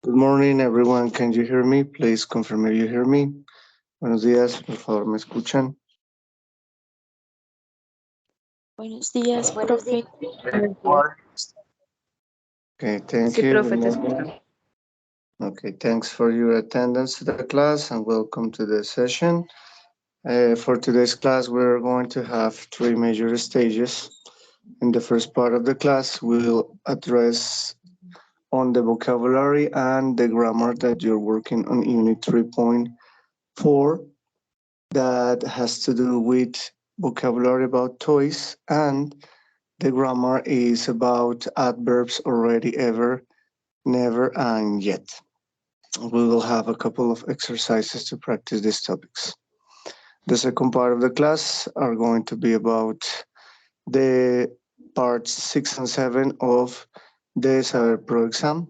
Good morning, everyone. Can you hear me? Please confirm if you hear me. Buenos días, por favor, ¿me escuchan? Buenos días, Buenos días. profe. Buenos días. Okay, thank Sí, you. profe, Good te morning. escucho. Okay, thanks for your attendance to the class and welcome to the session. For today's class, we're going to have three major stages. In the first part of the class, we'll address on the vocabulary and the grammar that you're working on Unit 3.4 that has to do with vocabulary about toys, and the grammar is about adverbs already, ever, never, and yet. We will have a couple of exercises to practice these topics. The second part of the class are going to be about the parts 6 and 7 of the Saber Pro exam.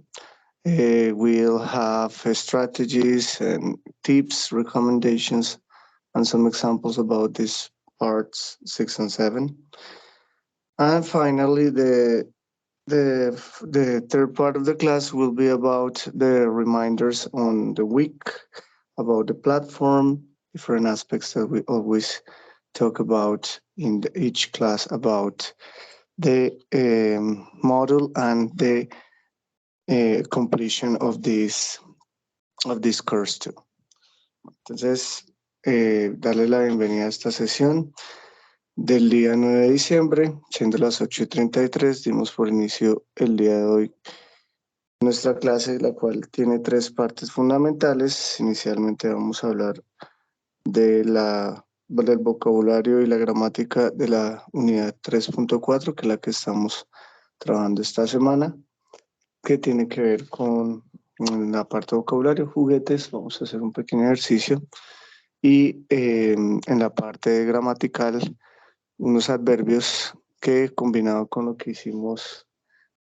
We'll have strategies and tips, recommendations, and some examples about these parts 6 and 7. And finally, the third part of the class will be about the reminders on the week, about the platform, different aspects that we always talk about in each class about the model and the completion of this course too. Entonces, darle la bienvenida a esta sesión del día 9 de diciembre, siendo las 8:33, dimos por inicio el día de hoy nuestra clase, la cual tiene tres partes fundamentales. Inicialmente vamos a hablar del vocabulario y la gramática de la unidad 3.4, que es la que estamos trabajando esta semana, que tiene que ver con la parte de vocabulario, juguetes. Vamos a hacer un pequeño ejercicio. Y en la parte gramatical, unos adverbios que combinado con lo que hicimos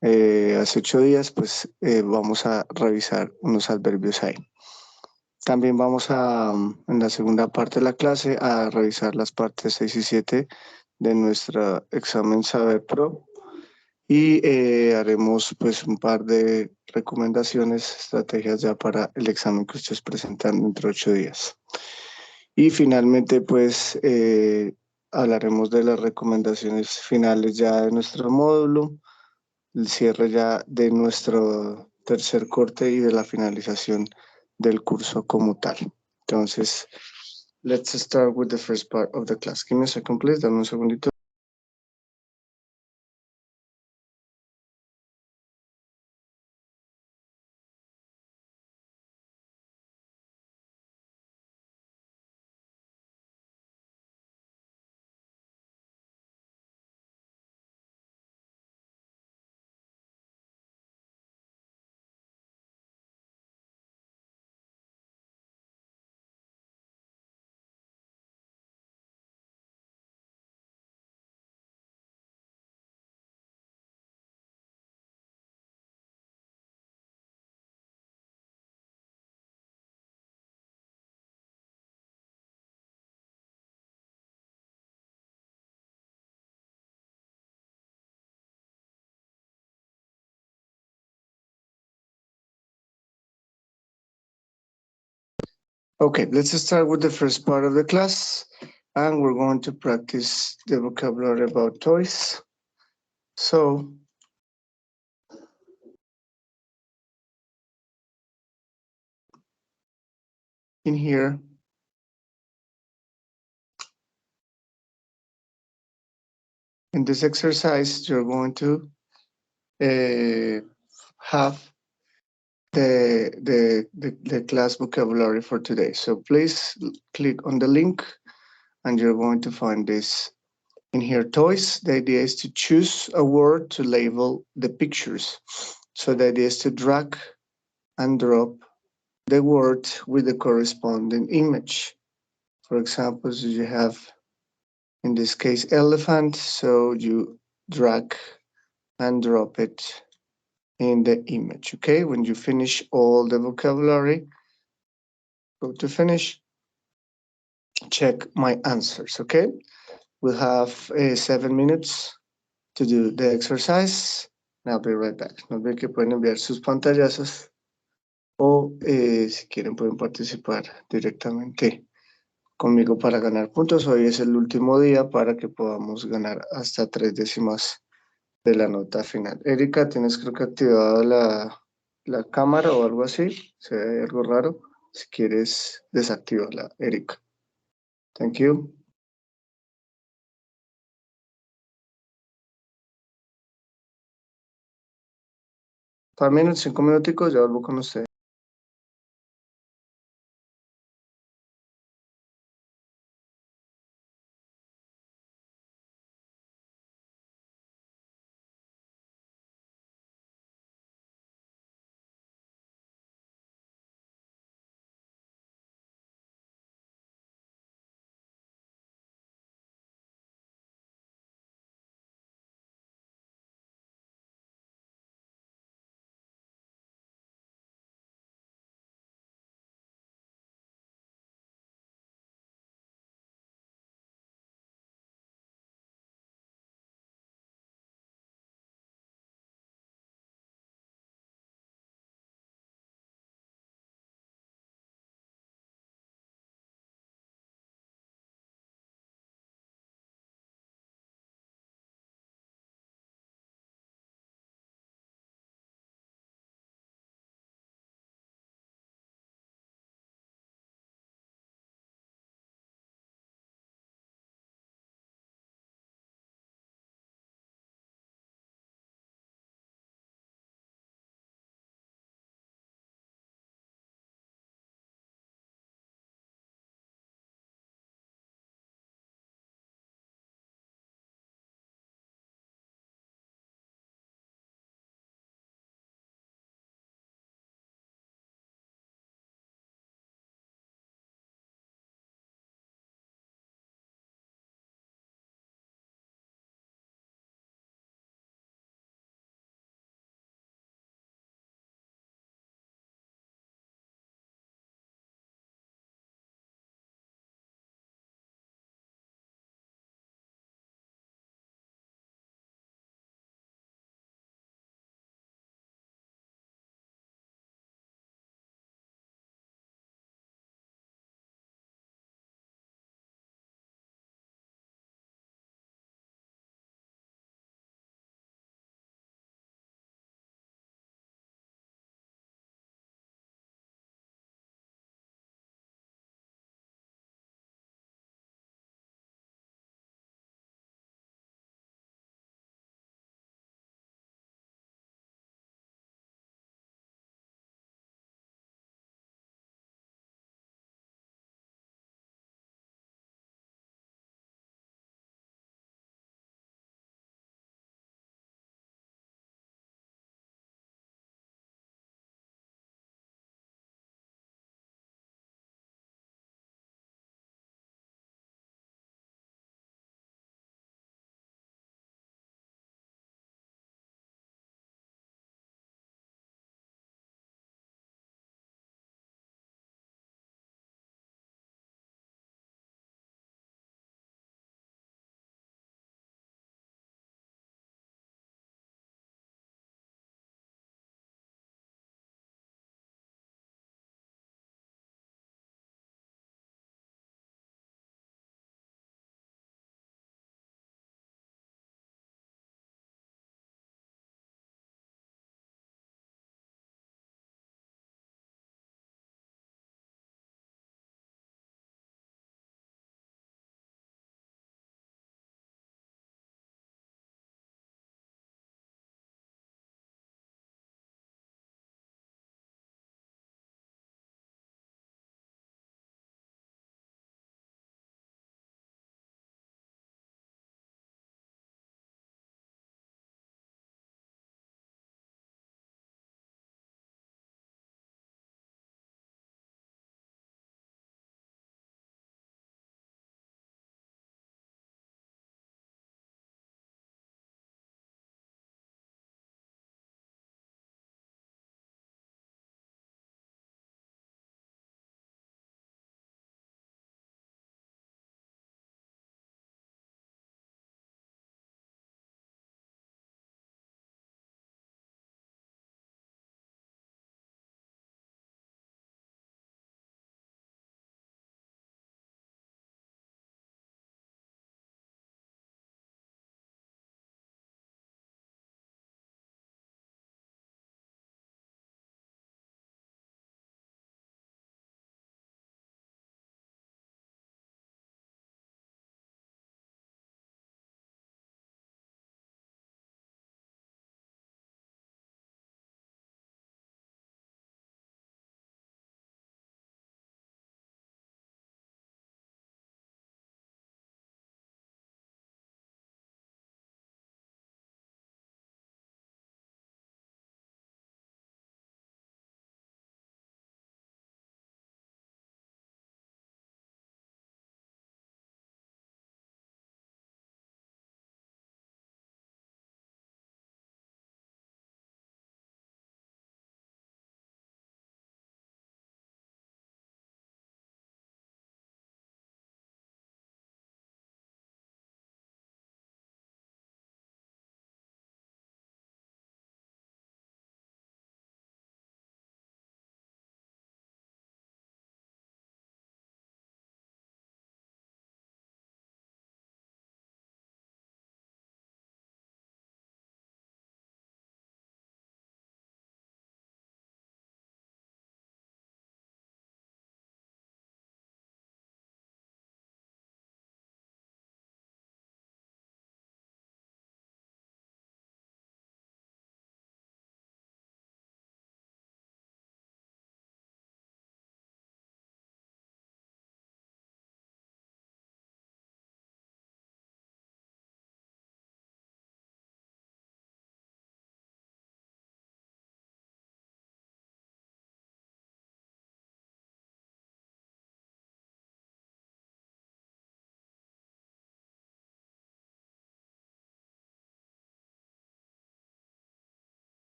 hace 8 días, pues vamos a revisar unos adverbios ahí. También vamos en la segunda parte de la clase, a revisar las partes 6 y 7 de nuestro examen Saber Pro y haremos pues un par de recomendaciones, estrategias ya para el examen que ustedes presentan dentro de 8 días. Y finalmente pues hablaremos de las recomendaciones finales ya de nuestro módulo, el cierre ya de nuestro tercer corte y de la finalización del curso como tal. Entonces, let's start with the first part of the class. Give me a second, please. Dame un segundito. Okay, let's start with the first part of the class, and we're going to practice the vocabulary about toys. So, in here, in this exercise, you're going to have the class vocabulary for today. So please click on the link and you're going to find this in here, toys. The idea is to choose a word to label the pictures. So the idea is to drag and drop the word with the corresponding image. For example, so you have, in this case, elephant, so you drag and drop it in the image. Okay, when you finish all the vocabulary, go to finish, check my answers. Okay, we'll have 7 minutes to do the exercise. I'll be right back. No olviden que pueden enviar sus pantallazos o si quieren pueden participar directamente conmigo para ganar puntos. Hoy es el último día para que podamos ganar hasta 3 décimas de la nota final. Erika, tienes creo que activada la cámara o algo así. Se ve algo raro. Si quieres, desactívala, Erika. Thank you. 5 minutos, 5 minuticos, ya vuelvo con usted.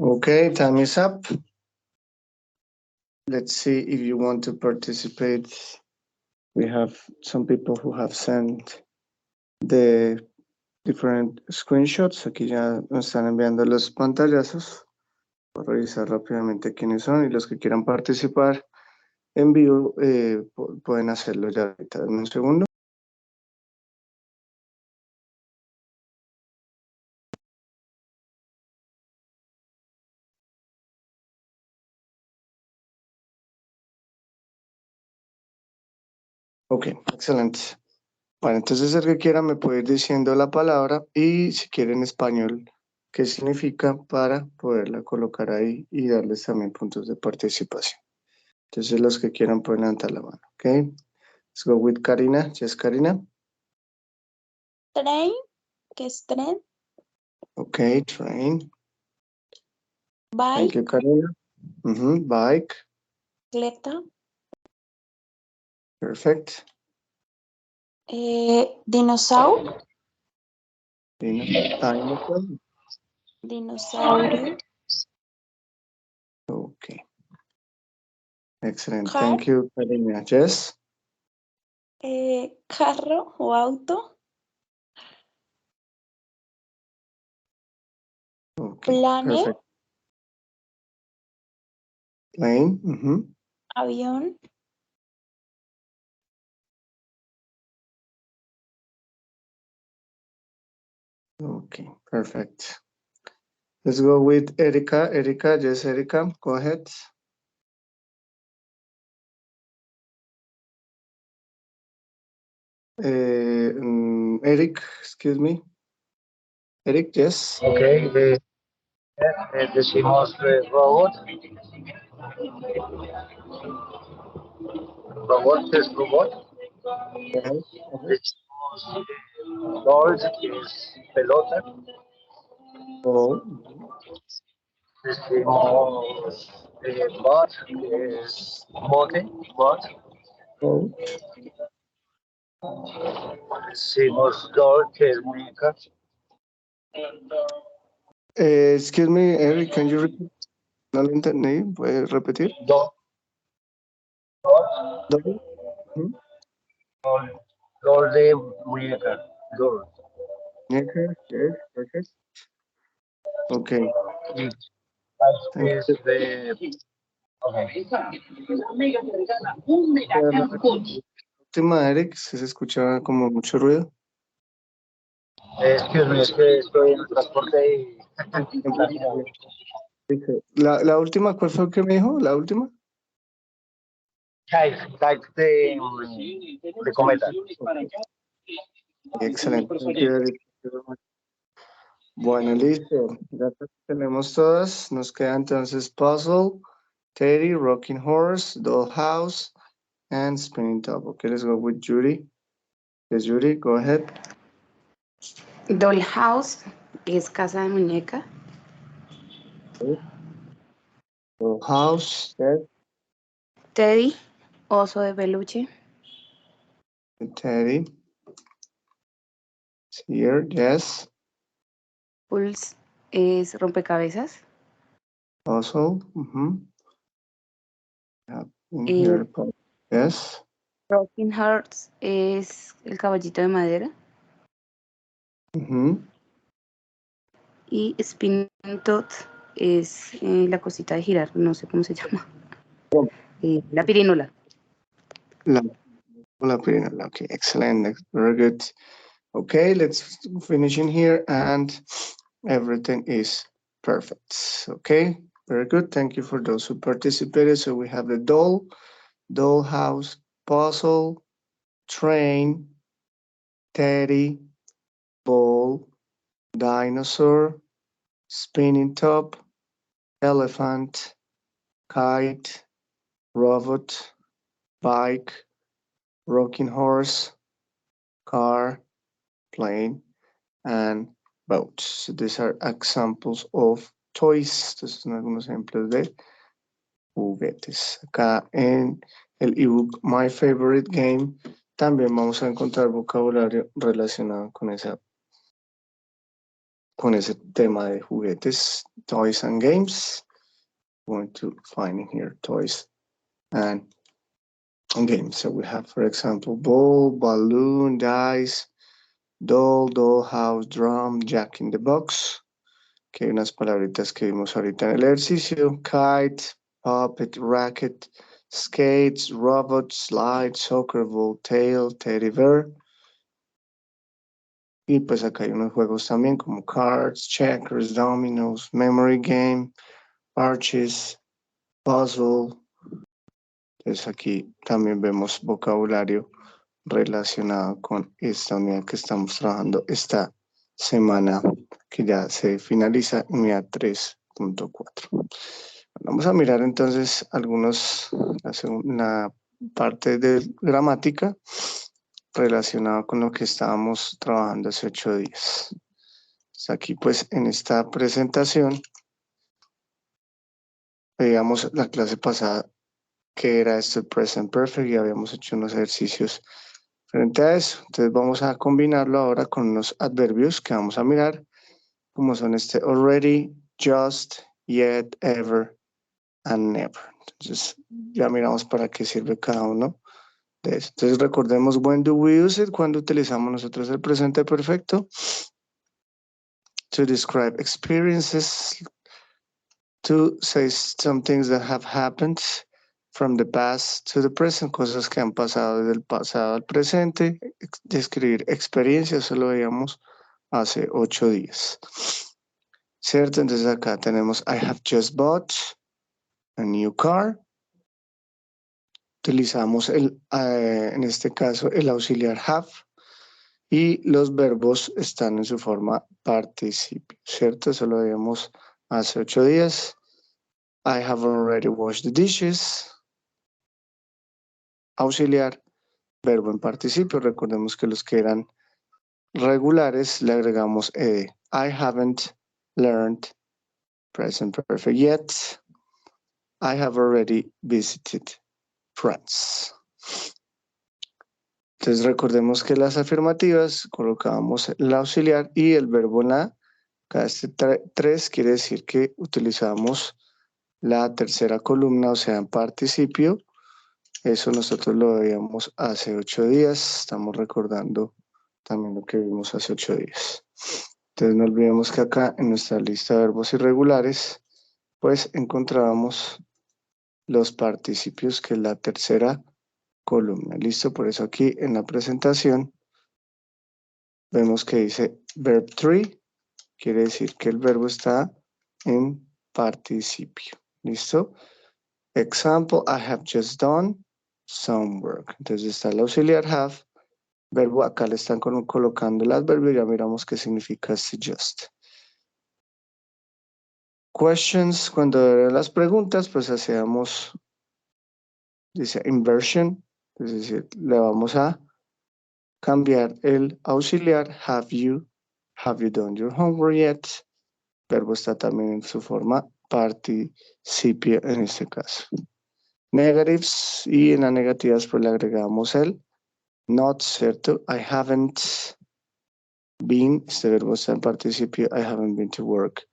Okay, time is up. Let's see if you want to participate. We have some people who have sent the different screenshots. Aquí ya nos están enviando los pantallazos. Voy a revisar rápidamente quiénes son y los que quieran participar en vivo pueden hacerlo ya ahorita. En un segundo. Ok, excelente. Bueno, entonces el que quiera me puede ir diciendo la palabra y si quiere en español, qué significa para poderla colocar ahí y darles también puntos de participación. Entonces los que quieran pueden levantar la mano, ¿ok? Let's go with Karina. Yes, Karina. Train, que es tren. Okay, train. Thank Bike, you, Karina. Bike. bicicleta. Perfect. Dinosaurio. Dinosaur. Dinosaurio. Okay. Excellent. Car, Thank you, Karina. Yes. carro o auto. Okay. Plane, Perfect. Plane. avión. Okay. Perfect. Let's go with Erika. Erika, yes, Erika, go ahead. Eric, excuse me. Eric, yes. Okay, decimos robot. Robot es robot. Decimos ball es pelota. Oh. Decimos bot es bote. Bot. Oh. Decimos doll que es muñeca. Excuse me, Eric, can you repeat? No lo entendí, ¿puedes repetir? Doll. Doble. Mhm. Doll de muñeca. Doll. Okay, yes, perfect. Okay, Y thank es you. de... Okay. Última, Eric, se escucha como mucho ruido. Excuse me, es que estoy en el transporte y... La última, ¿cuál fue que me dijo? ¿La última? Kite de cometa. Okay. Excelente. Thank you, Eric. Bueno, listo. Ya tenemos todas. Nos queda entonces Puzzle, Teddy, Rocking Horse, Dollhouse, and Spinning Top. Okay, let's go with Judy. Yes, Judy, go ahead. Dollhouse, que es casa de muñeca. Dollhouse, yes. Teddy, oso de peluche. Teddy. It's here, yes. Pulse es rompecabezas. Puzzle. Eh, Here, yes. Rocking Hearts es el caballito de madera. Y Spinning Top es la cosita de girar, no sé cómo se llama. La pirinola. La pirinola. Okay, excellent. Very good. Okay, let's finish in here and everything is perfect. Okay, very good. Thank you for those who participated. So we have the dollhouse, puzzle, train, teddy, ball, dinosaur, spinning top, elephant, kite, robot, bike, rocking horse, car, plane, and boats. So these are examples of toys. Estos son algunos ejemplos de juguetes. Acá en el ebook My Favorite Game también vamos a encontrar vocabulario relacionado con esa con ese tema de juguetes, toys and games. I'm going to find in here toys and games. So we have, for example, ball, balloon, dice, doll, dollhouse, drum, jack in the box. Que hay unas palabritas que vimos ahorita en el ejercicio. Kite, puppet, racket, skates, robot, slide, soccer ball, tail, teddy bear. Y pues acá hay unos juegos también como cards, checkers, dominoes, memory game, arches, puzzle. Entonces aquí también vemos vocabulario relacionado con esta unidad que estamos trabajando esta semana que ya se finaliza, unidad 3.4. Vamos a mirar entonces la parte de gramática relacionada con lo que estábamos trabajando hace 8 días. Entonces aquí pues en esta presentación veíamos la clase pasada que era esto el present perfect y habíamos hecho unos ejercicios frente a eso. Entonces vamos a combinarlo ahora con unos adverbios que vamos a mirar, como son already, just, yet, ever, and never. Entonces ya miramos para qué sirve cada uno de eso. Entonces recordemos, when do we use it? Cuando utilizamos nosotros el presente perfecto. To describe experiences, to say some things that have happened from the past to the present, cosas que han pasado desde el pasado al presente. Describir experiencias, eso lo veíamos hace 8 días. ¿Cierto? Entonces acá tenemos I have just bought a new car. Utilizamos en este caso el auxiliar have y los verbos están en su forma participio, ¿cierto? Eso lo veíamos hace 8 días. I have already washed the dishes. Auxiliar, verbo en participio. Recordemos que los que eran regulares le agregamos ed. I haven't learned present perfect yet. I have already visited friends. Entonces recordemos que las afirmativas colocábamos el auxiliar y el verbo en la. Cada 3 quiere decir que utilizamos la tercera columna, o sea, en participio. Eso nosotros lo veíamos hace 8 días. Estamos recordando también lo que vimos hace 8 días. Entonces no olvidemos que acá en nuestra lista de verbos irregulares, pues encontrábamos los participios, que es la tercera columna. Listo, por eso aquí en la presentación vemos que dice verb 3, quiere decir que el verbo está en participio. Listo. Example, I have just done some work. Entonces está el auxiliar have, verbo, acá le están colocando el adverbio, ya miramos qué significa este just. Questions, cuando eran las preguntas, pues hacíamos, dice inversion, es decir, le vamos a cambiar el auxiliar have you done your homework yet? Verbo está también en su forma participio en este caso. Negatives, y en las negativas pues le agregamos el not, ¿cierto? I haven't been, este verbo está en participio, I haven't been to work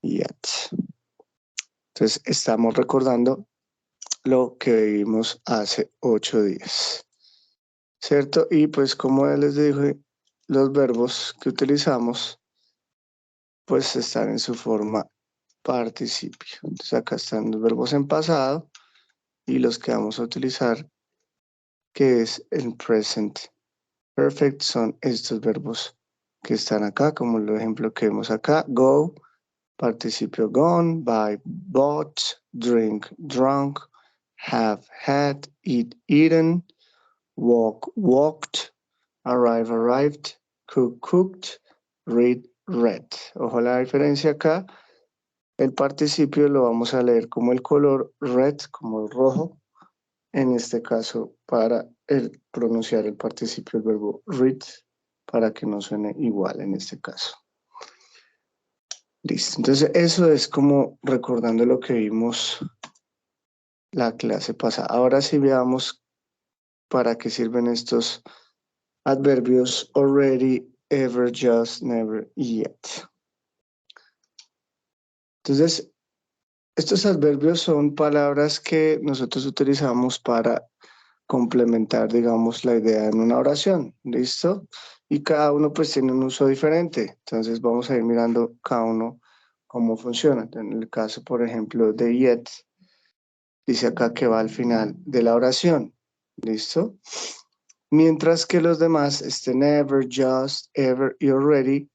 yet. Entonces estamos recordando lo que vimos hace 8 días, ¿cierto? Y pues como les dije, los verbos que utilizamos pues están en su forma participio. Entonces acá están los verbos en pasado y los que vamos a utilizar, que es el present perfect, son estos verbos que están acá, como el ejemplo que vemos acá: go, participio gone, buy, bought, drink, drunk, have, had, eat, eaten, walk, walked, arrive, arrived, cook, cooked, read, read. Ojo la diferencia acá, el participio lo vamos a leer como el color red, como el rojo, en este caso para pronunciar el participio del verbo read, para que no suene igual en este caso. Listo, entonces eso es como recordando lo que vimos la clase pasada. Ahora sí veamos para qué sirven estos adverbios already, ever, just, never, yet. Entonces, estos adverbios son palabras que nosotros utilizamos para complementar, digamos, la idea en una oración, ¿listo? Y cada uno pues tiene un uso diferente, entonces vamos a ir mirando cada uno cómo funciona. En el caso, por ejemplo, de yet, dice acá que va al final de la oración, ¿listo? Mientras que los demás, never, just, ever y already,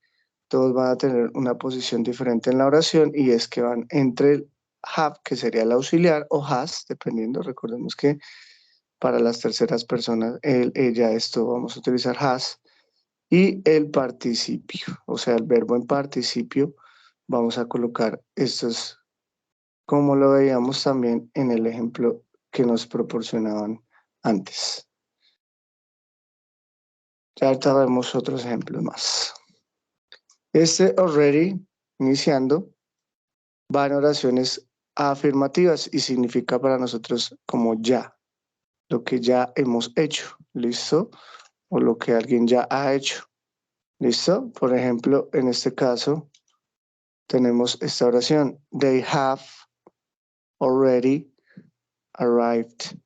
todos van a tener una posición diferente en la oración y es que van entre el have, que sería el auxiliar, o has, dependiendo, recordemos que para las terceras personas, él, ella, esto, vamos a utilizar has, y el participio, o sea, el verbo en participio, vamos a colocar estos, como lo veíamos también en el ejemplo que nos proporcionaban antes. Ya ahorita vemos otros ejemplos más. Este already, iniciando, va en oraciones afirmativas y significa para nosotros como ya, lo que ya hemos hecho, ¿listo? O lo que alguien ya ha hecho, ¿listo? Por ejemplo, en este caso, tenemos esta oración, they have already arrived.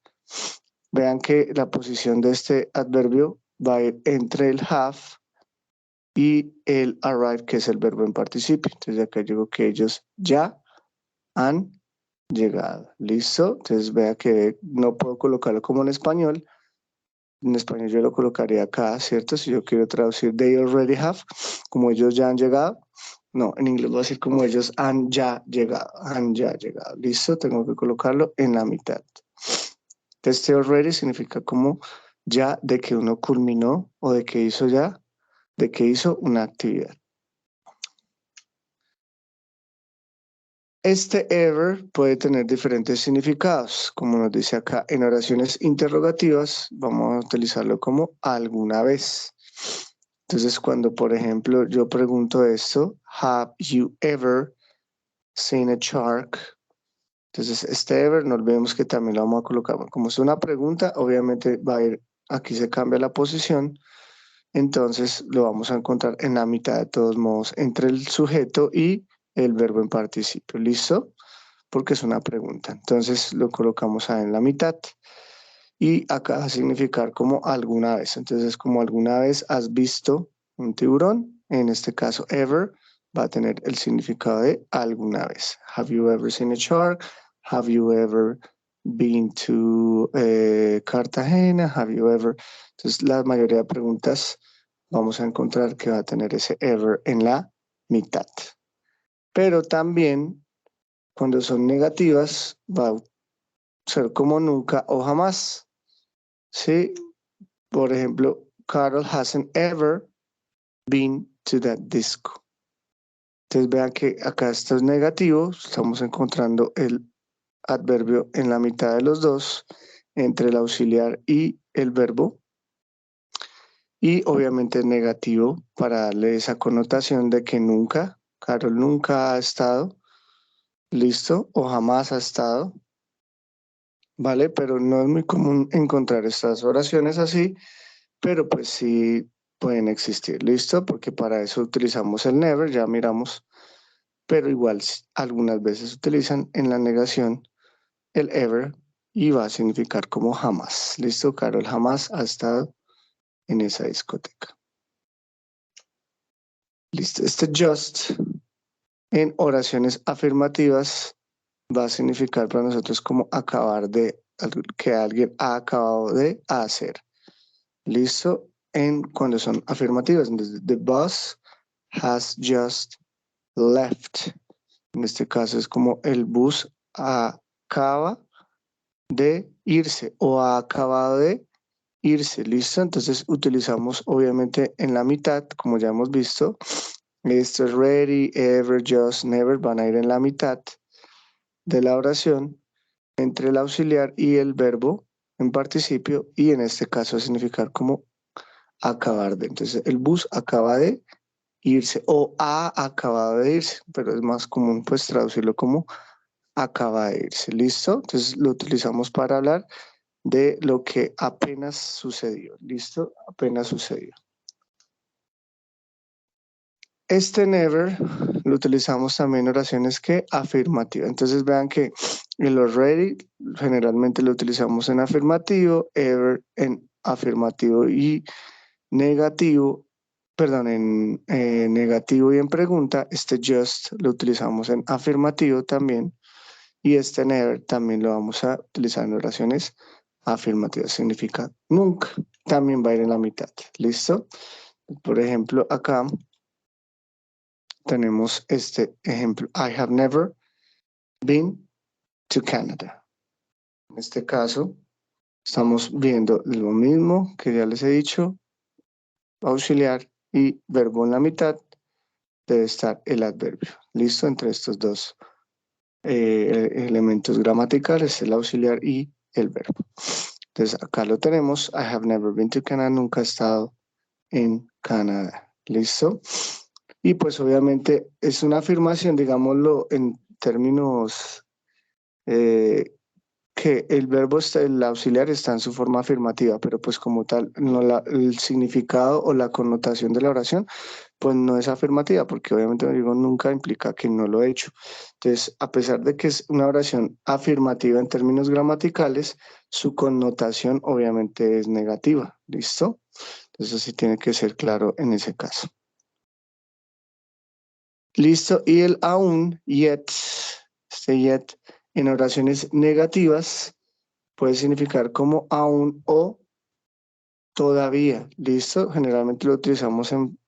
Vean que la posición de este adverbio va a ir entre el have y el arrive, que es el verbo en participio. Entonces acá digo que ellos ya han llegado. ¿Listo? Entonces vea que no puedo colocarlo como en español. En español yo lo colocaría acá, ¿cierto? Si yo quiero traducir they already have, como ellos ya han llegado. No, en inglés voy a decir como ellos han ya llegado. Han ya llegado. ¿Listo? Tengo que colocarlo en la mitad. Este already significa como ya de que uno culminó o de que hizo ya, de que hizo una actividad. Este ever puede tener diferentes significados, como nos dice acá. En oraciones interrogativas vamos a utilizarlo como alguna vez. Entonces, cuando, por ejemplo, yo pregunto esto, have you ever seen a shark? Entonces, este ever, no olvidemos que también lo vamos a colocar. Como es una pregunta, obviamente va a ir, aquí se cambia la posición, entonces lo vamos a encontrar en la mitad de todos modos, entre el sujeto y el verbo en participio, ¿listo? Porque es una pregunta. Entonces lo colocamos ahí en la mitad. Y acá va a significar como alguna vez. Entonces, como alguna vez has visto un tiburón, en este caso ever, va a tener el significado de alguna vez. Have you ever seen a shark? Have you ever been to Cartagena? Have you ever? Entonces, la mayoría de preguntas vamos a encontrar que va a tener ese ever en la mitad. Pero también, cuando son negativas, va a ser como nunca o jamás. ¿Sí? Por ejemplo, Carol hasn't ever been to that disco. Entonces vean que acá esto es negativo, estamos encontrando el adverbio en la mitad de los dos, entre el auxiliar y el verbo. Y obviamente es negativo para darle esa connotación de que nunca, Carol nunca ha estado, listo, o jamás ha estado, ¿vale? Pero no es muy común encontrar estas oraciones así, pero pues sí pueden existir, ¿listo? Porque para eso utilizamos el never, ya miramos, pero igual algunas veces utilizan en la negación el ever y va a significar como jamás, ¿listo? Carol jamás ha estado en esa discoteca. Listo, este just en oraciones afirmativas va a significar para nosotros como acabar de, que alguien ha acabado de hacer. ¿Listo? Cuando son afirmativas. Entonces, the bus has just left. En este caso es como el bus acaba de irse o ha acabado de irse. ¿Listo? Entonces utilizamos obviamente en la mitad, como ya hemos visto. Esto es ready, ever, just, never. Van a ir en la mitad de la oración entre el auxiliar y el verbo en participio y en este caso va a significar como acabar de. Entonces el bus acaba de irse o ha acabado de irse, pero es más común pues traducirlo como acaba de irse. ¿Listo? Entonces lo utilizamos para hablar de lo que apenas sucedió. ¿Listo? Apenas sucedió. Este never lo utilizamos también en oraciones que afirmativas. Entonces vean que el already generalmente lo utilizamos en afirmativo, ever en afirmativo y negativo, perdón, en negativo y en pregunta. Este just lo utilizamos en afirmativo también, y este never también lo vamos a utilizar en oraciones afirmativas. Significa nunca, también va a ir en la mitad. ¿Listo? Por ejemplo, acá tenemos este ejemplo: I have never been to Canada. En este caso, estamos viendo lo mismo que ya les he dicho: auxiliar y verbo en la mitad. Debe estar el adverbio. ¿Listo? Entre estos dos elementos gramaticales, el auxiliar y el verbo. Entonces, acá lo tenemos: I have never been to Canada. Nunca he estado en Canadá. ¿Listo? Y pues obviamente es una afirmación, digámoslo en términos que el verbo, el auxiliar está en su forma afirmativa, pero pues como tal, no el significado o la connotación de la oración, pues no es afirmativa, porque obviamente digo nunca implica que no lo he hecho. Entonces, a pesar de que es una oración afirmativa en términos gramaticales, su connotación obviamente es negativa. ¿Listo? Entonces sí tiene que ser claro en ese caso. Listo, y el aún, yet, este yet, en oraciones negativas puede significar como aún o todavía. ¿Listo? Generalmente lo utilizamos en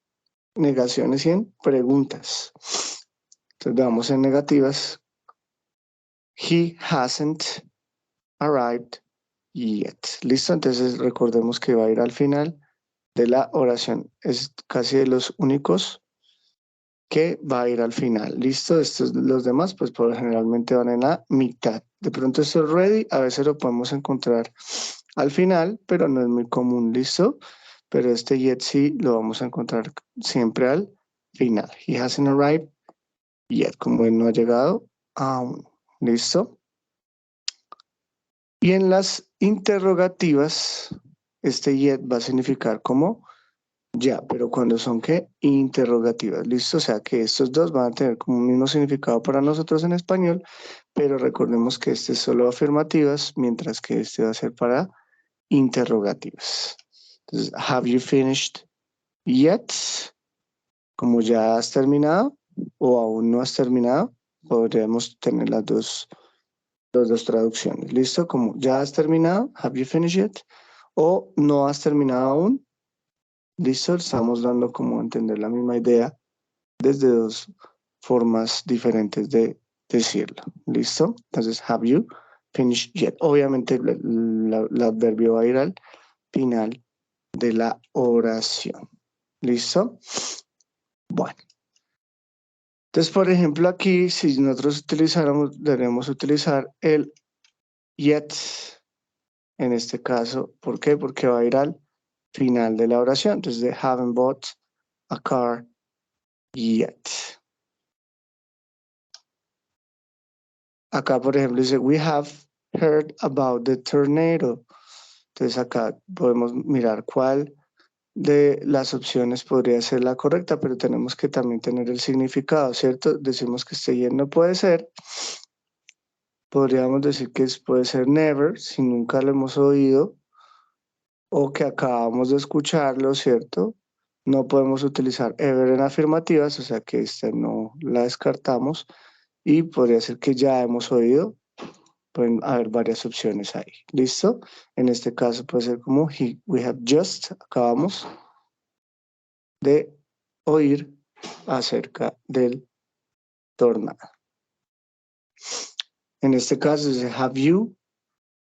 negaciones y en preguntas. Entonces veamos en negativas: he hasn't arrived yet. ¿Listo? Entonces recordemos que va a ir al final de la oración. Es casi de los únicos que va a ir al final. ¿Listo? Estos, los demás, pues por generalmente van en la mitad. De pronto esto es ready, a veces lo podemos encontrar al final, pero no es muy común. ¿Listo? Pero este yet sí lo vamos a encontrar siempre al final. He hasn't arrived yet, como él no ha llegado aún. ¿Listo? Y en las interrogativas, este yet va a significar como ya, pero cuando son ¿qué? Interrogativas, ¿listo? O sea que estos dos van a tener como un mismo significado para nosotros en español, pero recordemos que este es solo afirmativas, mientras que este va a ser para interrogativas. Entonces, have you finished yet? Como ya has terminado o aún no has terminado, podríamos tener las dos traducciones, ¿listo? Como ya has terminado, have you finished yet? O no has terminado aún. ¿Listo? Estamos dando como a entender la misma idea desde dos formas diferentes de decirlo. ¿Listo? Entonces, have you finished yet? Obviamente el adverbio va a ir al final de la oración. ¿Listo? Bueno. Entonces, por ejemplo, aquí, si nosotros utilizáramos, deberíamos utilizar el yet en este caso. ¿Por qué? Porque va a ir al final de la oración. Entonces, they haven't bought a car yet. Acá, por ejemplo, dice, we have heard about the tornado. Entonces acá podemos mirar cuál de las opciones podría ser la correcta, pero tenemos que también tener el significado, ¿cierto? Decimos que este yet no puede ser. Podríamos decir que puede ser never, si nunca lo hemos oído, o que acabamos de escucharlo, ¿cierto? No podemos utilizar ever en afirmativas, o sea que esta no la descartamos, y podría ser que ya hemos oído. Pueden haber varias opciones ahí. ¿Listo? En este caso puede ser como we have just, acabamos de oír acerca del tornado. En este caso dice, have you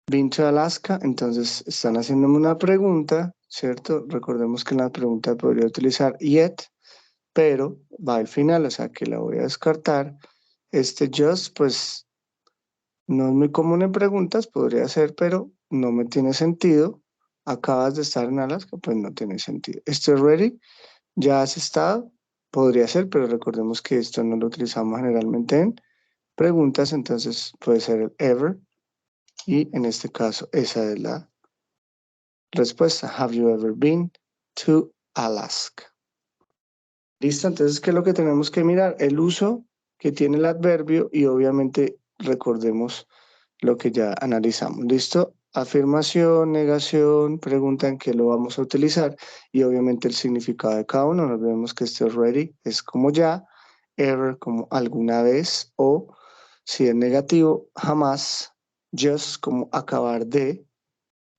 been to Alaska? Entonces están haciéndome una pregunta, ¿cierto? Recordemos que en la pregunta podría utilizar yet, pero va al final, o sea que la voy a descartar. Este just, pues no es muy común en preguntas, podría ser, pero no me tiene sentido. Acabas de estar en Alaska, pues no tiene sentido. Estoy ready, ya has estado, podría ser, pero recordemos que esto no lo utilizamos generalmente en preguntas, entonces puede ser el ever, y en este caso esa es la respuesta. Have you ever been to Alaska? ¿Listo? Entonces, ¿qué es lo que tenemos que mirar? El uso que tiene el adverbio y obviamente recordemos lo que ya analizamos. ¿Listo? Afirmación, negación, pregunta en qué lo vamos a utilizar y obviamente el significado de cada uno. Nos vemos que este already es como ya, ever como alguna vez o si es negativo, jamás, just como acabar de,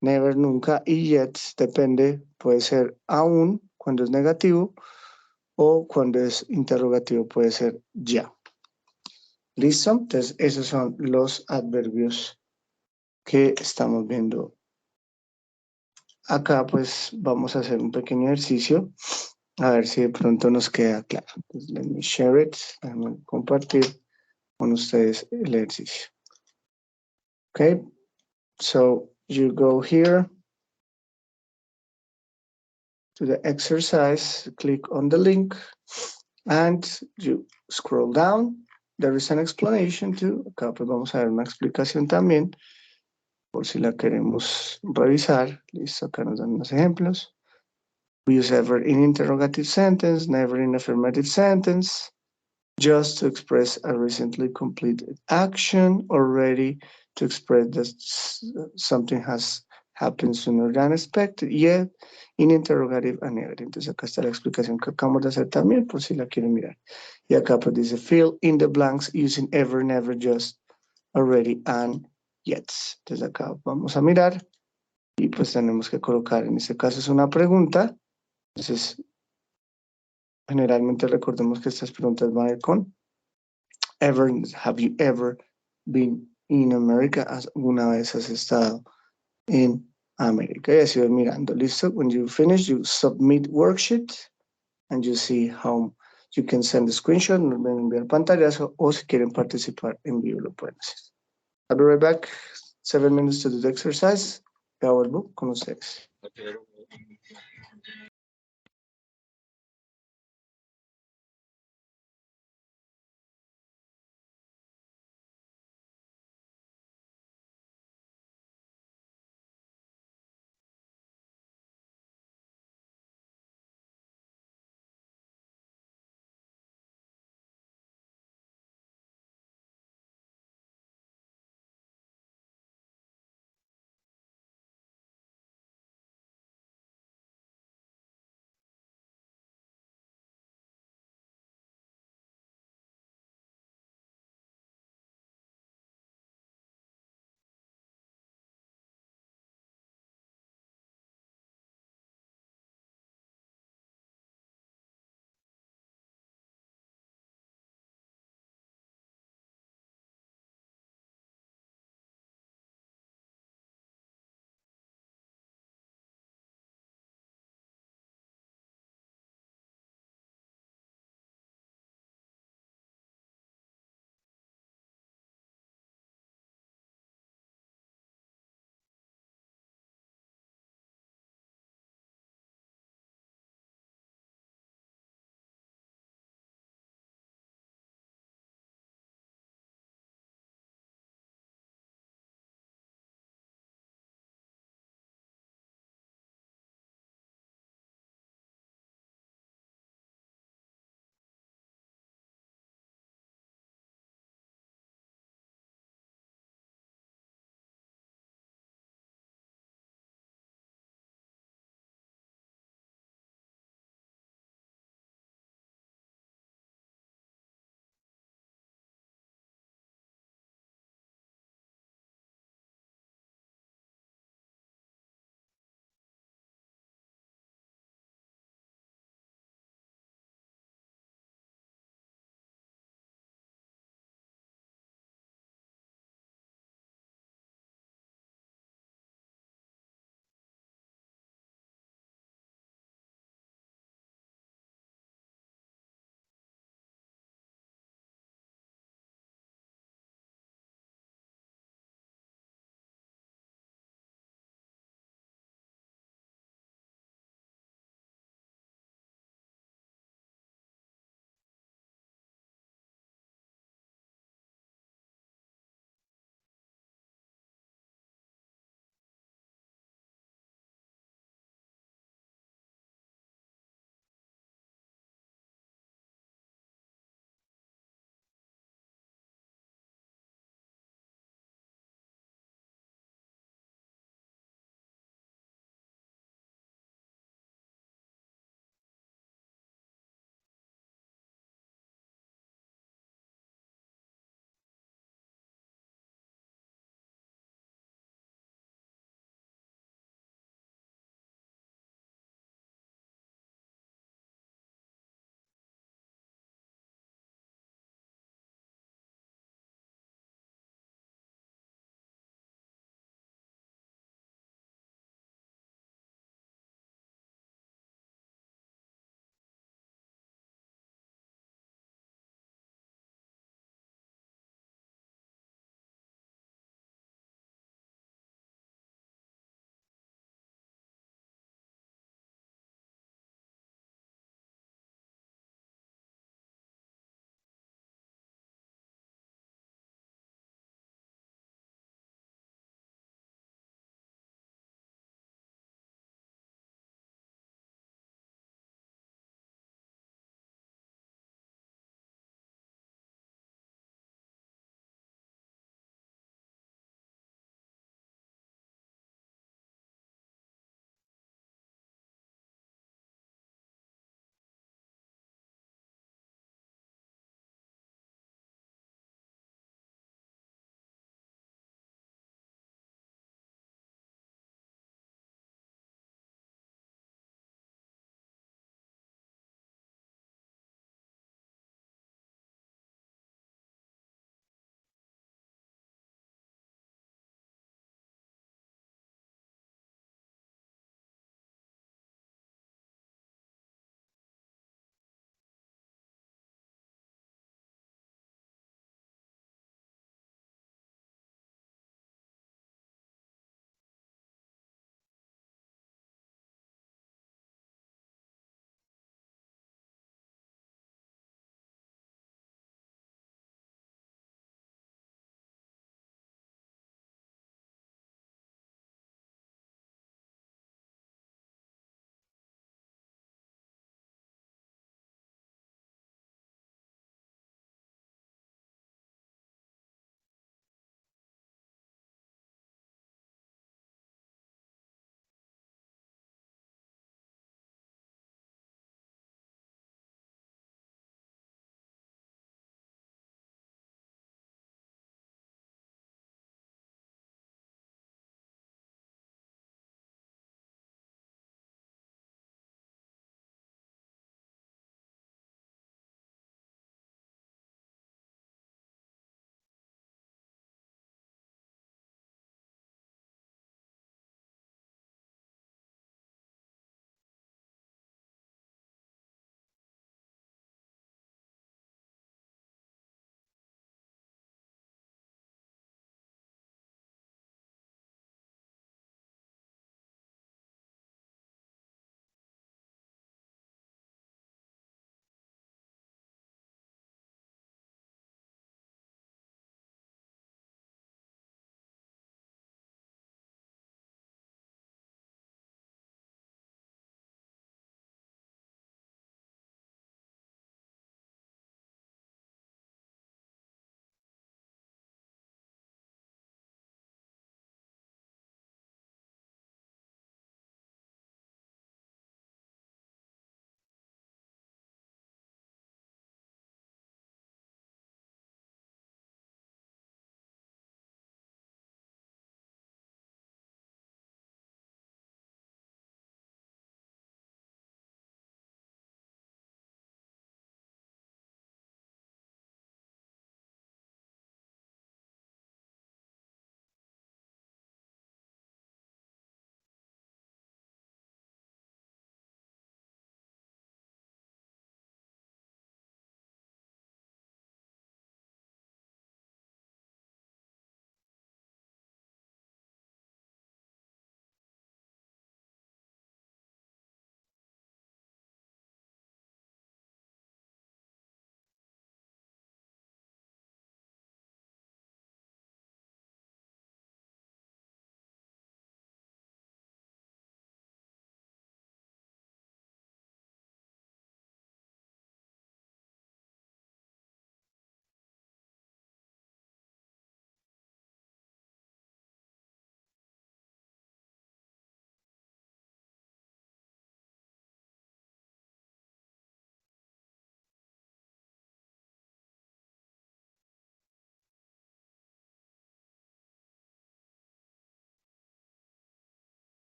never nunca y yet depende, puede ser aún cuando es negativo o cuando es interrogativo puede ser ya. ¿Listo? Entonces esos son los adverbios que estamos viendo. Acá pues vamos a hacer un pequeño ejercicio a ver si de pronto nos queda claro. Entonces, let me share it. Déjenme compartir con ustedes el ejercicio. Okay, so you go here to the exercise, click on the link, and you scroll down. There is an explanation too. Acá pues vamos a ver una explicación también, por si la queremos revisar. Listo, acá nos dan unos ejemplos. We use ever in interrogative sentence, never in affirmative sentence, just to express a recently completed action, or ready to express that something has happened sooner than expected, yet in interrogative and negative. Entonces acá está la explicación que acabamos de hacer también, por si la quieren mirar. Y acá pues dice fill in the blanks using ever, never, just, already, and yet. Entonces acá vamos a mirar y pues tenemos que colocar, en este caso es una pregunta, entonces generalmente recordemos que estas preguntas van a ir con ever, have you ever been in America? ¿Alguna vez has estado en América? Y así voy mirando, listo. When you finish, you submit worksheet and you see how you can send a screenshot, nos ven enviar pantallazo o si quieren participar en vivo lo pueden hacer. I'll be right back. 7 minutes to do the exercise. Ya vuelvo con ustedes.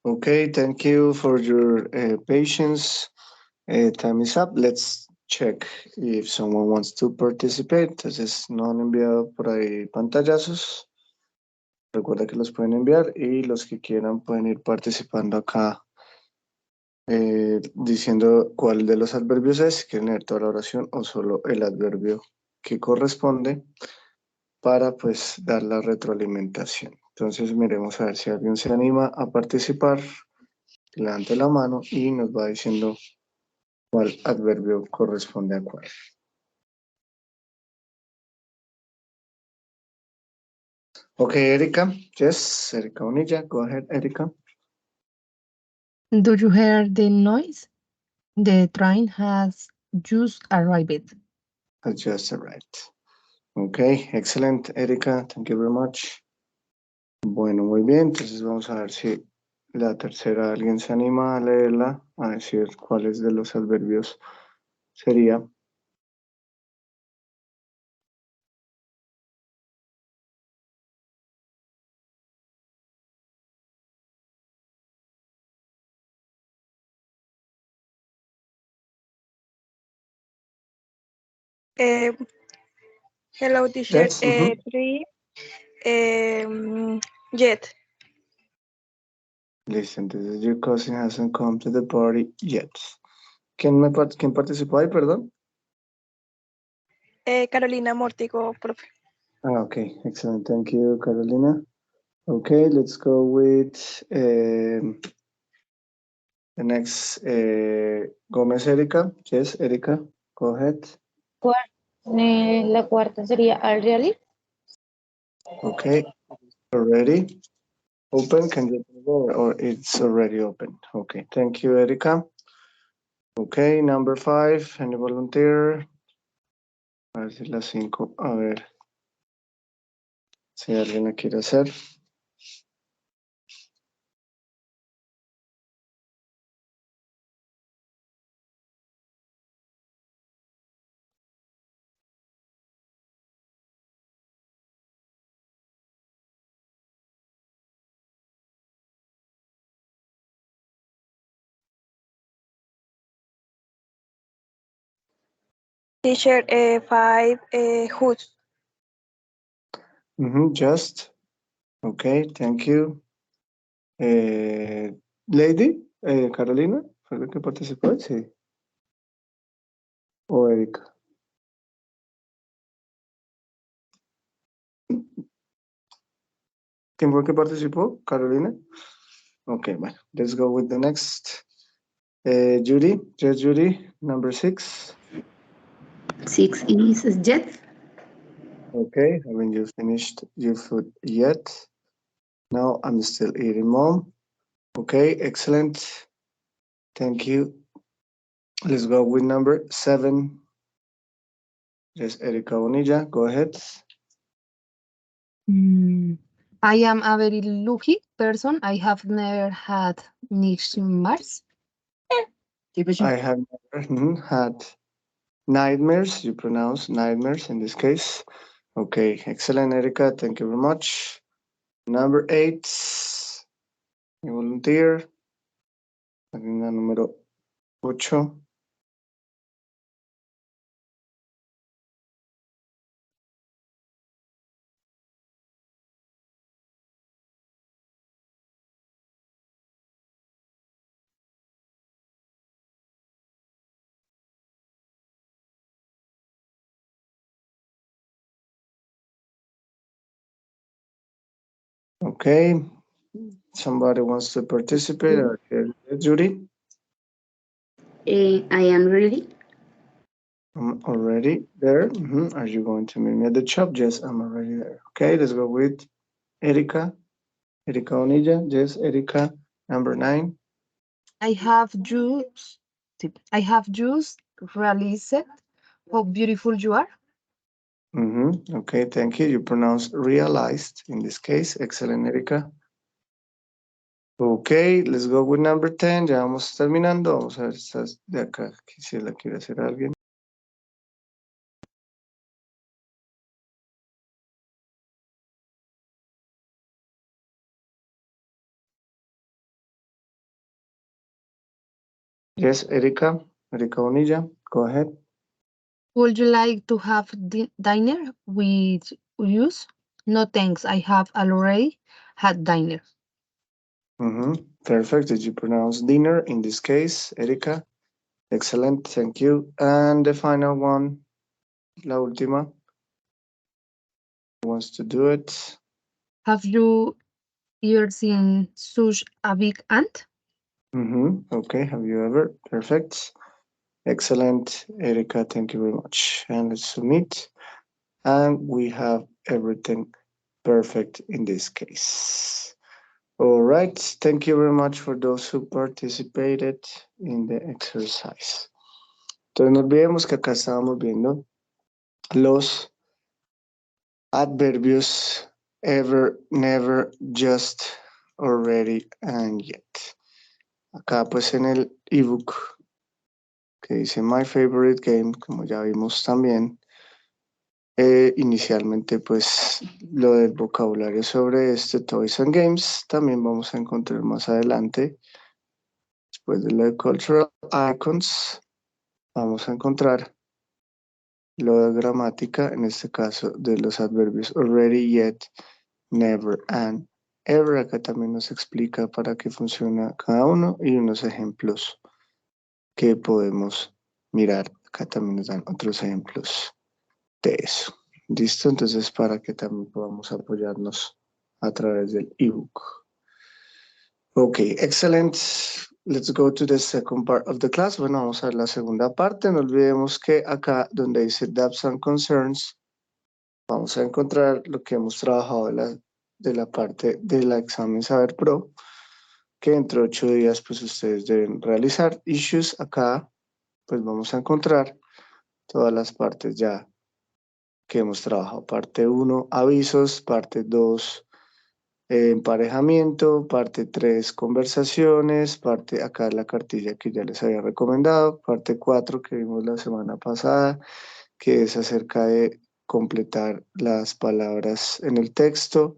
Okay, thank you for your patience. Time is up. Let's check if someone wants to participate. Entonces, no han enviado por ahí pantallazos. Recuerda que los pueden enviar y los que quieran pueden ir participando acá diciendo cuál de los adverbios es, si quieren leer toda la oración o solo el adverbio que corresponde para pues dar la retroalimentación. Entonces miremos a ver si alguien se anima a participar, levante la mano y nos va diciendo cuál adverbio corresponde a cuál. Okay, Erika. Yes, Erika Onilla. Go ahead, Erika. Do you hear the noise? The train has just arrived. Has just arrived. Okay, excellent, Erika. Thank you very much. Bueno, muy bien. Entonces vamos a ver si la tercera alguien se anima a leerla, a decir cuáles de los adverbios sería. Hello, teacher. Yes. Mhm. Three. Jet. Listen, this is your cousin hasn't come to the party yet. ¿Quién participó ahí, perdón? Carolina Mórtico, profe. Okay, excellent. Thank you, Carolina. Okay, let's go with the next Gomez Erika. Yes, Erika, go ahead. La cuarta sería already. Okay, already open. Can you or it's already open? Okay, thank you, Erika. Okay, number 5, any volunteer? A ver si las 5, a ver si alguien la quiere hacer. Teacher, 5. Who's? Just. Okay, thank you. Lady, Carolina, ¿fue la que participó? Sí. O Erika. ¿Quién fue que participó? Carolina. Okay, bueno, let's go with the next. Judy, yes, Judy, number 6. 6 is jet. Okay, haven't you finished your food yet? No, I'm still eating, Mom. Okay, excellent. Thank you. Let's go with number 7. Yes, Erika Bonilla, go ahead. I am a very lucky person. I have never had nightmares. I have never had nightmares. You pronounce nightmares in this case. Okay, excellent, Erika. Thank you very much. Number 8. You volunteer. Página número 8. Okay. Somebody wants to participate? Okay. Judy? I am ready. I'm already there. Are you going to meet me at the shop? Yes, I'm already there. Okay, let's go with Erika. Erika Onilla. Yes, Erika. Number 9. I have just realized how beautiful you are. Okay, thank you. You pronounce realized in this case. Excellent, Erika. Okay, let's go with number 10. Ya vamos terminando. Vamos a ver si estás de acá. Si la quiere hacer alguien. Yes, Erika Bonilla, go ahead. Would you like to have dinner with us? No thanks, I have already had dinner. Perfect. Did you pronounce dinner in this case, Erika? Excellent, thank you. And the final one, la última. Who wants to do it? Have you ever seen such a big ant? Okay, have you ever? Perfect. Excellent, Erika, thank you very much. And let's submit. And we have everything perfect in this case. All right, thank you very much for those who participated in the exercise. Entonces no olvidemos que acá estábamos viendo los adverbios ever, never, just, already, and yet. Acá pues en el ebook que dice My Favorite Game, como ya vimos también, inicialmente pues lo del vocabulario sobre Toys and Games, también vamos a encontrar más adelante, después de lo de Cultural Icons, vamos a encontrar lo de gramática, en este caso de los adverbios already, yet, never, and ever. Acá también nos explica para qué funciona cada uno y unos ejemplos que podemos mirar. Acá también nos dan otros ejemplos de eso. ¿Listo? Entonces, para que también podamos apoyarnos a través del ebook. Okay, excellent. Let's go to the second part of the class. Bueno, vamos a ver la segunda parte. No olvidemos que acá donde dice Doubts and Concerns, vamos a encontrar lo que hemos trabajado de la parte del examen Saber Pro, que dentro de 8 días pues ustedes deben realizar. Issues, acá pues vamos a encontrar todas las partes ya que hemos trabajado. Parte 1, avisos. Parte 2, emparejamiento. Parte 3, conversaciones. Parte, acá la cartilla que ya les había recomendado. Parte 4, que vimos la semana pasada, que es acerca de completar las palabras en el texto.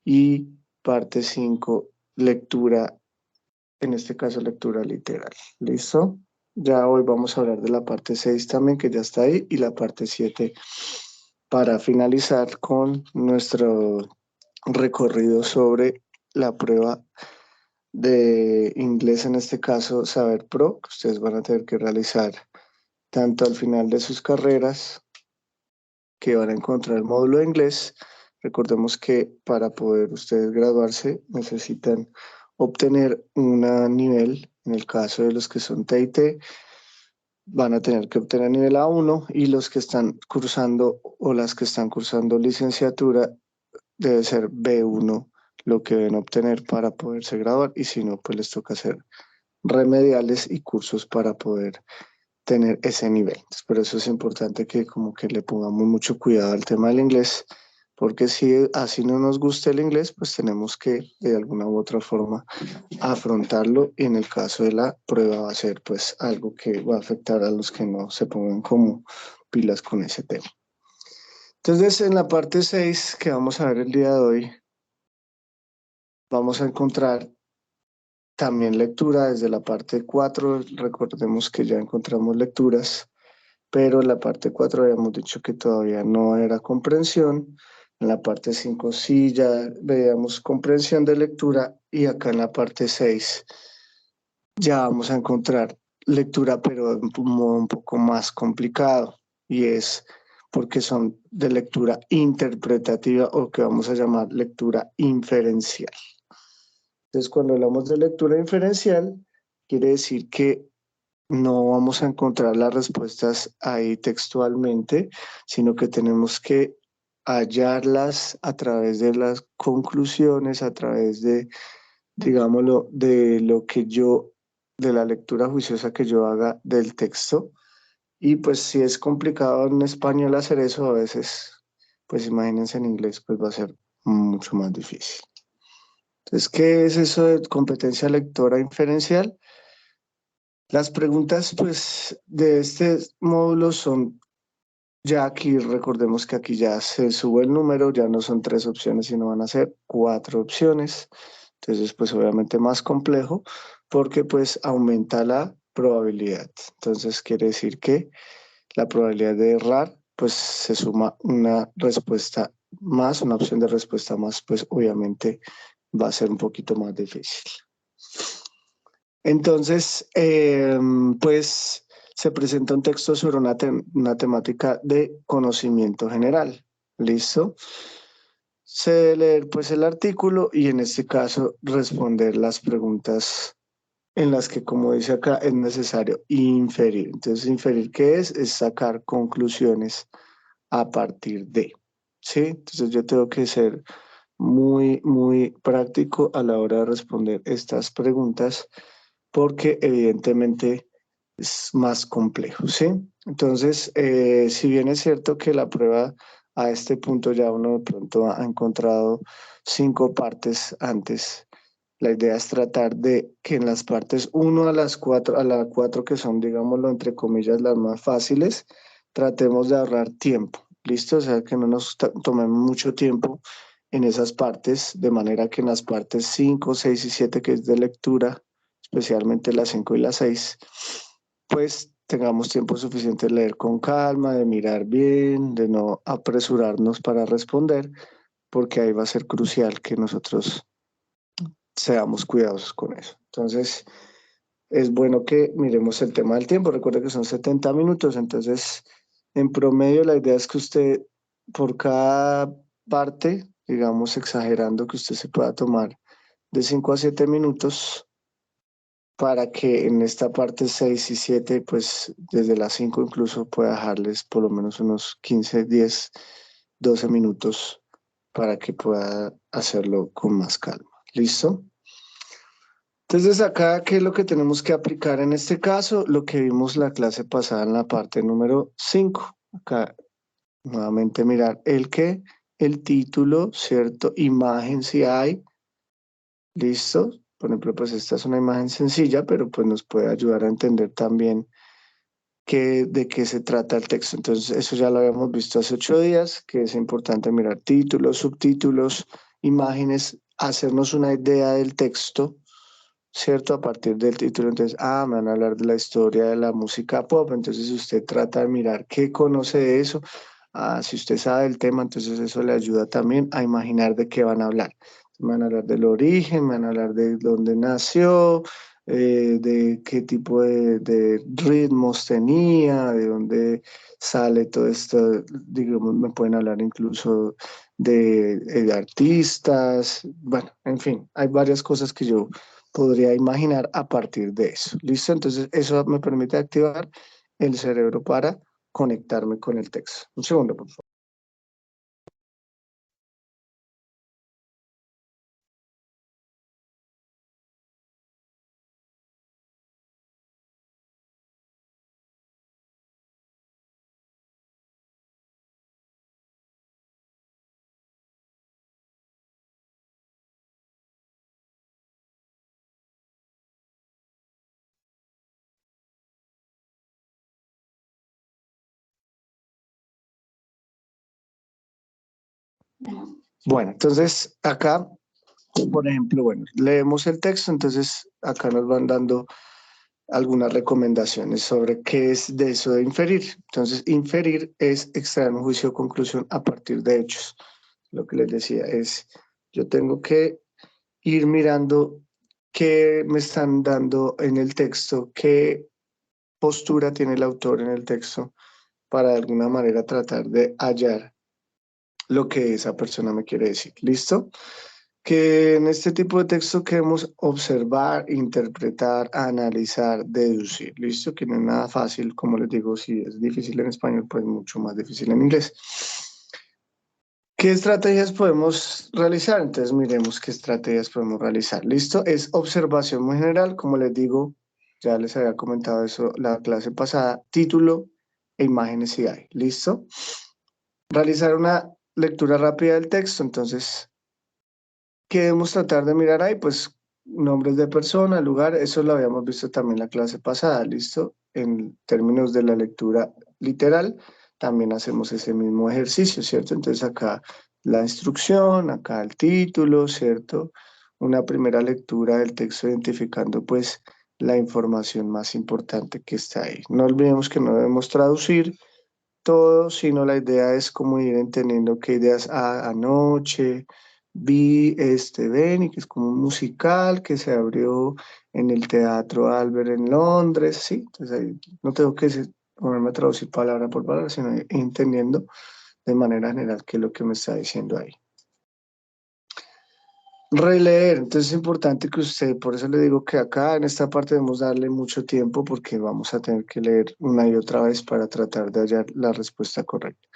Y parte 5, lectura, en este caso lectura literal. ¿Listo? Ya hoy vamos a hablar de la parte 6 también, que ya está ahí, y la parte 7 para finalizar con nuestro recorrido sobre la prueba de inglés, en este caso Saber Pro, que ustedes van a tener que realizar tanto al final de sus carreras, que van a encontrar el módulo de inglés. Recordemos que para poder ustedes graduarse necesitan obtener un nivel, en el caso de los que son TIT, van a tener que obtener nivel A1, y los que están cursando o las que están cursando licenciatura debe ser B1 lo que deben obtener para poderse graduar, y si no, pues les toca hacer remediales y cursos para poder tener ese nivel. Entonces, por eso es importante que como que le pongamos mucho cuidado al tema del inglés, porque si así no nos gusta el inglés, pues tenemos que de alguna u otra forma afrontarlo, y en el caso de la prueba va a ser pues algo que va a afectar a los que no se pongan como pilas con ese tema. Entonces, en la parte 6 que vamos a ver el día de hoy, vamos a encontrar también lectura desde la parte 4. Recordemos que ya encontramos lecturas, pero en la parte 4 habíamos dicho que todavía no era comprensión. En la parte 5 sí ya veíamos comprensión de lectura, y acá en la parte 6 ya vamos a encontrar lectura, pero de un modo un poco más complicado, y es porque son de lectura interpretativa, o que vamos a llamar lectura inferencial. Entonces, cuando hablamos de lectura inferencial, quiere decir que no vamos a encontrar las respuestas ahí textualmente, sino que tenemos que hallarlas a través de las conclusiones, a través de, digámoslo, de lo que de la lectura juiciosa que yo haga del texto. Y pues si es complicado en español hacer eso, a veces, pues imagínense en inglés, pues va a ser mucho más difícil. Entonces, ¿qué es eso de competencia lectora inferencial? Las preguntas, pues, de este módulo son, ya aquí, recordemos que aquí ya se sube el número, ya no son 3 opciones, sino van a ser 4 opciones. Entonces, pues, obviamente más complejo, porque pues aumenta la probabilidad. Entonces quiere decir que la probabilidad de errar, pues se suma una respuesta más, una opción de respuesta más, pues obviamente va a ser un poquito más difícil. Entonces, pues se presenta un texto sobre una temática de conocimiento general. ¿Listo? Se debe leer pues el artículo y en este caso responder las preguntas en las que, como dice acá, es necesario inferir. Entonces, inferir, ¿qué es? Es sacar conclusiones a partir de, ¿sí? Entonces, yo tengo que ser muy práctico a la hora de responder estas preguntas porque evidentemente es más complejo, ¿sí? Entonces, si bien es cierto que la prueba a este punto ya uno de pronto ha encontrado 5 partes antes, la idea es tratar de que en las partes 1 a las 4, a la 4 que son, digámoslo, entre comillas, las más fáciles, tratemos de ahorrar tiempo, ¿listo? O sea, que no nos tomemos mucho tiempo en esas partes, de manera que en las partes 5, 6 y 7, que es de lectura, especialmente las 5 y las 6, pues tengamos tiempo suficiente de leer con calma, de mirar bien, de no apresurarnos para responder, porque ahí va a ser crucial que nosotros seamos cuidadosos con eso. Entonces, es bueno que miremos el tema del tiempo. Recuerda que son 70 minutos, entonces, en promedio, la idea es que usted, por cada parte, digamos, exagerando, que usted se pueda tomar de 5 a 7 minutos para que en esta parte 6 y 7, pues desde las 5 incluso pueda dejarles por lo menos unos 15, 10, 12 minutos para que pueda hacerlo con más calma. ¿Listo? Entonces acá, ¿qué es lo que tenemos que aplicar en este caso? Lo que vimos la clase pasada en la parte número 5. Acá, nuevamente mirar el qué, el título, ¿cierto? Imagen si hay. ¿Listo? Por ejemplo, pues esta es una imagen sencilla, pero pues nos puede ayudar a entender también de qué se trata el texto. Entonces, eso ya lo habíamos visto hace 8 días, que es importante mirar títulos, subtítulos, imágenes, hacernos una idea del texto, ¿cierto? A partir del título, entonces, me van a hablar de la historia de la música pop, entonces usted trata de mirar qué conoce de eso. Si usted sabe el tema, entonces eso le ayuda también a imaginar de qué van a hablar. Me van a hablar del origen, me van a hablar de dónde nació, de qué tipo de ritmos tenía, de dónde sale todo esto, digamos, me pueden hablar incluso de artistas, bueno, en fin, hay varias cosas que yo podría imaginar a partir de eso. ¿Listo? Entonces, eso me permite activar el cerebro para conectarme con el texto. Un segundo, por favor. Bueno, entonces acá, por ejemplo, bueno, leemos el texto, entonces acá nos van dando algunas recomendaciones sobre qué es de eso de inferir. Entonces, inferir es extraer un juicio o conclusión a partir de hechos. Lo que les decía es, yo tengo que ir mirando qué me están dando en el texto, qué postura tiene el autor en el texto para de alguna manera tratar de hallar lo que esa persona me quiere decir. ¿Listo? Que en este tipo de texto queremos observar, interpretar, analizar, deducir. ¿Listo? Que no es nada fácil, como les digo, si es difícil en español, pues mucho más difícil en inglés. ¿Qué estrategias podemos realizar? Entonces miremos qué estrategias podemos realizar. ¿Listo? Es observación muy general, como les digo, ya les había comentado eso la clase pasada, título e imágenes si hay. ¿Listo? Realizar una lectura rápida del texto, entonces, ¿qué debemos tratar de mirar ahí? Pues nombres de persona, lugar, eso lo habíamos visto también la clase pasada, ¿listo? En términos de la lectura literal, también hacemos ese mismo ejercicio, ¿cierto? Entonces acá la instrucción, acá el título, ¿cierto? Una primera lectura del texto identificando pues la información más importante que está ahí. No olvidemos que no debemos traducir todo, sino la idea es como ir entendiendo qué ideas anoche vi Benny, que es como un musical que se abrió en el Teatro Albert en Londres, ¿sí? Entonces ahí no tengo que ponerme a traducir palabra por palabra, sino ir entendiendo de manera general qué es lo que me está diciendo ahí. Releer, entonces es importante que usted, por eso le digo que acá en esta parte debemos darle mucho tiempo porque vamos a tener que leer una y otra vez para tratar de hallar la respuesta correcta.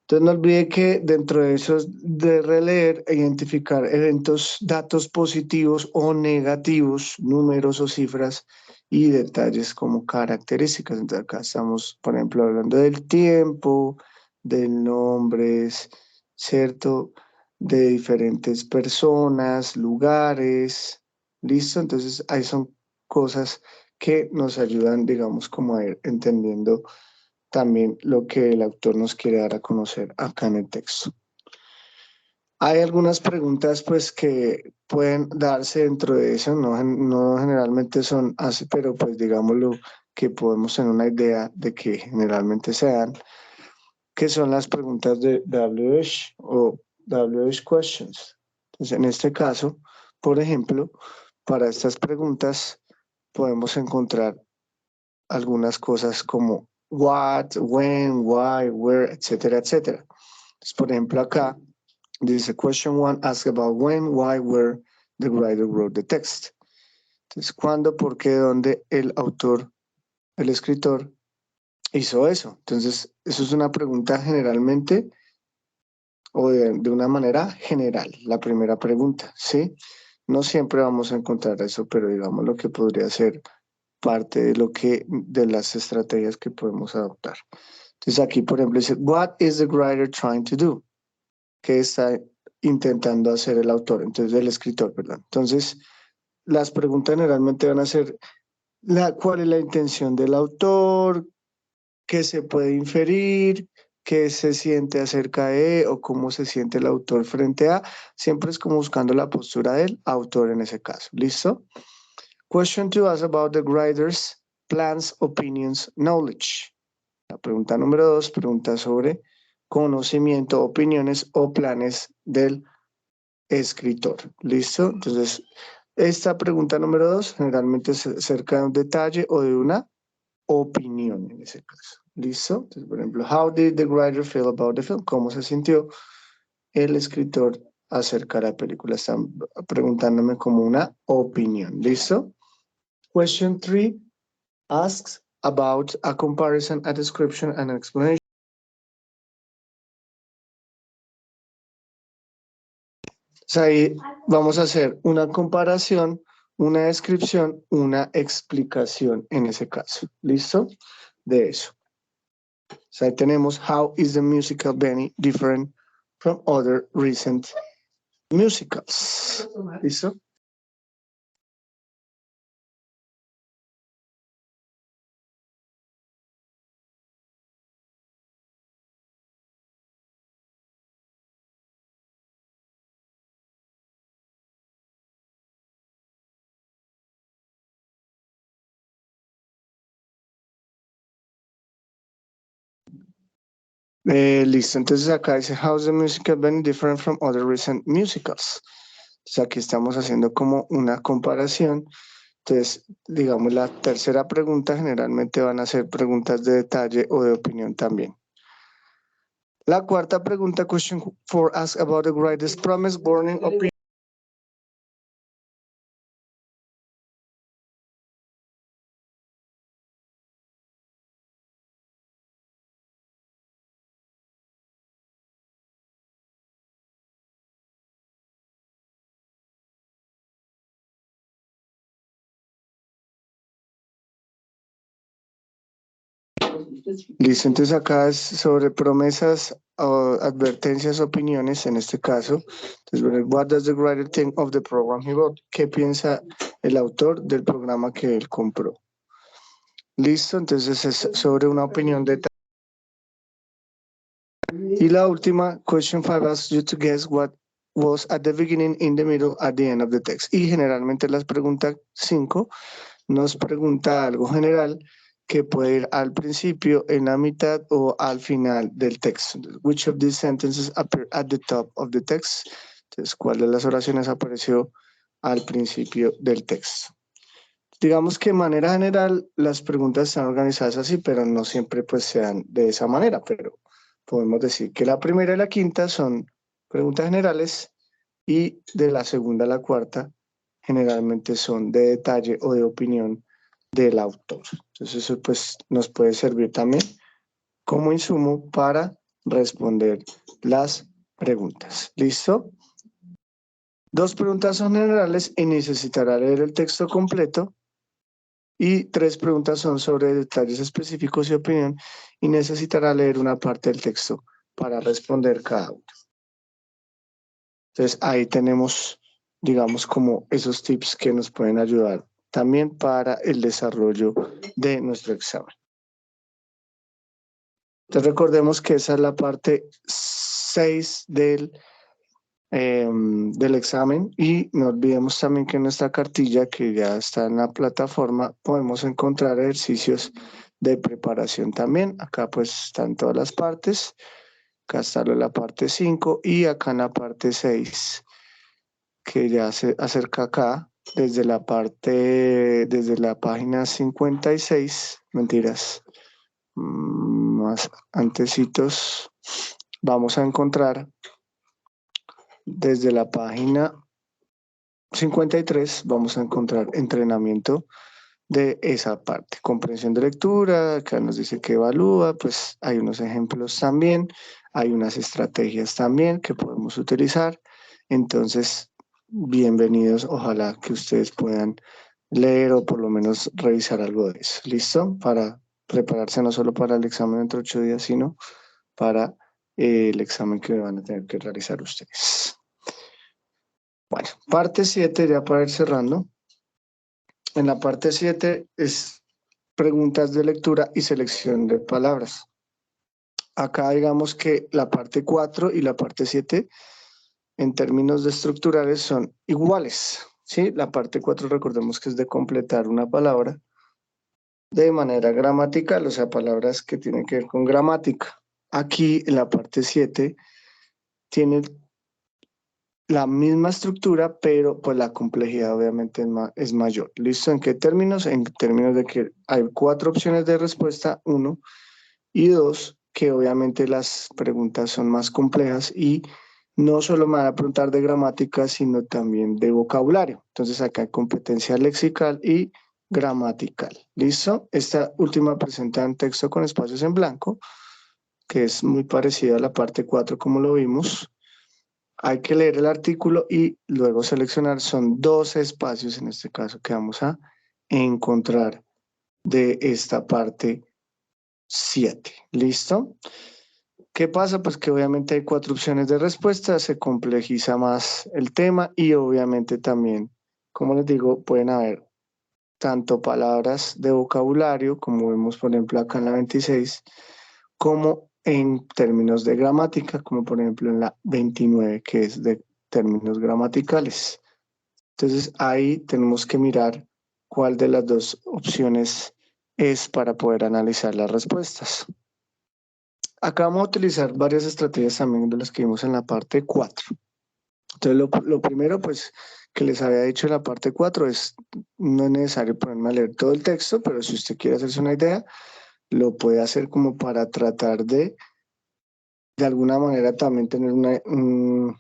Entonces no olvide que dentro de esos de releer, identificar eventos, datos positivos o negativos, números o cifras y detalles como características. Entonces acá estamos, por ejemplo, hablando del tiempo, del nombres, ¿cierto? De diferentes personas, lugares, ¿listo? Entonces ahí son cosas que nos ayudan, digamos, como a ir entendiendo también lo que el autor nos quiere dar a conocer acá en el texto. Hay algunas preguntas pues que pueden darse dentro de eso, no generalmente son así, pero pues digámoslo que podemos tener una idea de que generalmente se dan, que son las preguntas de WH o WH questions. Entonces en este caso, por ejemplo, para estas preguntas podemos encontrar algunas cosas como what, when, why, where, etcétera, etcétera. Entonces, por ejemplo, acá dice question 1 ask about when, why, where the writer wrote the text. Entonces, ¿cuándo, por qué, dónde el autor, el escritor hizo eso? Entonces, eso es una pregunta generalmente o de una manera general, la primera pregunta, ¿sí? No siempre vamos a encontrar eso, pero digamos lo que podría ser parte de las estrategias que podemos adoptar. Entonces aquí, por ejemplo, dice, what is the writer trying to do? ¿Qué está intentando hacer el autor? Entonces, el escritor, perdón. Entonces, las preguntas generalmente van a ser, ¿cuál es la intención del autor? ¿Qué se puede inferir? ¿Qué se siente acerca de? ¿O cómo se siente el autor frente a? Siempre es como buscando la postura del autor en ese caso. ¿Listo? Question 2 is about the writer's plans, opinions, knowledge. La pregunta número 2 pregunta sobre conocimiento, opiniones o planes del escritor. ¿Listo? Entonces, esta pregunta número 2 generalmente es acerca de un detalle o de una opinión en ese caso. ¿Listo? Entonces, por ejemplo, how did the writer feel about the film? ¿Cómo se sintió el escritor acerca de la película? Están preguntándome como una opinión. ¿Listo? Question 3 asks about a comparison, a description, and an explanation. Entonces ahí vamos a hacer una comparación, una descripción, una explicación en ese caso. ¿Listo? De eso. Entonces ahí tenemos how is the musical Benny different from other recent musicals. ¿Listo? Listo, entonces acá dice how is the musical Benny different from other recent musicals. Entonces aquí estamos haciendo como una comparación. Entonces, digamos, la tercera pregunta generalmente van a ser preguntas de detalle o de opinión también. La cuarta pregunta, question 4, ask about the writer's promise, warning, opinion. Listo, entonces acá es sobre promesas, advertencias, opiniones en este caso. Entonces, what does the writer think of the program he wrote? ¿Qué piensa el autor del programa que él compró? Listo, entonces es sobre una opinión de... Y la última, question 5 asks you to guess what was at the beginning, in the middle, at the end of the text. Y generalmente las preguntas 5 nos pregunta algo general que puede ir al principio, en la mitad o al final del texto. Which of these sentences appear at the top of the text? Entonces, ¿cuál de las oraciones apareció al principio del texto? Digamos que de manera general las preguntas están organizadas así, pero no siempre pues sean de esa manera, pero podemos decir que la primera y la quinta son preguntas generales y de la segunda a la cuarta generalmente son de detalle o de opinión del autor. Entonces eso pues nos puede servir también como insumo para responder las preguntas. ¿Listo? 2 preguntas son generales y necesitará leer el texto completo. Y 3 preguntas son sobre detalles específicos y opinión y necesitará leer una parte del texto para responder cada uno. Entonces ahí tenemos, digamos, como esos tips que nos pueden ayudar también para el desarrollo de nuestro examen. Entonces recordemos que esa es la parte 6 del examen y no olvidemos también que en nuestra cartilla que ya está en la plataforma podemos encontrar ejercicios de preparación también. Acá pues están todas las partes. Acá está la parte 5 y acá en la parte 6 que ya se acerca acá desde la página 56, mentiras, más antecitos, vamos a encontrar desde la página 53 vamos a encontrar entrenamiento de esa parte. Comprensión de lectura, acá nos dice que evalúa, pues hay unos ejemplos también, hay unas estrategias también que podemos utilizar. Entonces, bienvenidos, ojalá que ustedes puedan leer o por lo menos revisar algo de eso. ¿Listo? Para prepararse no solo para el examen dentro de 8 días, sino para el examen que van a tener que realizar ustedes. Bueno, parte 7 ya para ir cerrando. En la parte 7 es preguntas de lectura y selección de palabras. Acá digamos que la parte 4 y la parte 7 en términos de estructurales son iguales. ¿Sí? La parte 4 recordemos que es de completar una palabra de manera gramatical, o sea, palabras que tienen que ver con gramática. Aquí en la parte 7 tiene la misma estructura, pero pues la complejidad obviamente es mayor. ¿Listo? ¿En qué términos? En términos de que hay 4 opciones de respuesta, 1, y 2, que obviamente las preguntas son más complejas y no solo me van a preguntar de gramática, sino también de vocabulario. Entonces acá hay competencia lexical y gramatical. ¿Listo? Esta última presenta un texto con espacios en blanco, que es muy parecido a la parte 4 como lo vimos. Hay que leer el artículo y luego seleccionar. Son 12 espacios en este caso que vamos a encontrar de esta parte 7. ¿Listo? ¿Qué pasa? Pues que obviamente hay 4 opciones de respuesta, se complejiza más el tema y obviamente también, como les digo, pueden haber tanto palabras de vocabulario, como vemos por ejemplo acá en la 26, como en términos de gramática, como por ejemplo en la 29, que es de términos gramaticales. Entonces ahí tenemos que mirar cuál de las 2 opciones es para poder analizar las respuestas. Acá vamos a utilizar varias estrategias también de las que vimos en la parte 4. Entonces lo primero pues que les había dicho en la parte 4 es no es necesario ponerme a leer todo el texto, pero si usted quiere hacerse una idea, lo puede hacer como para tratar de alguna manera también tener un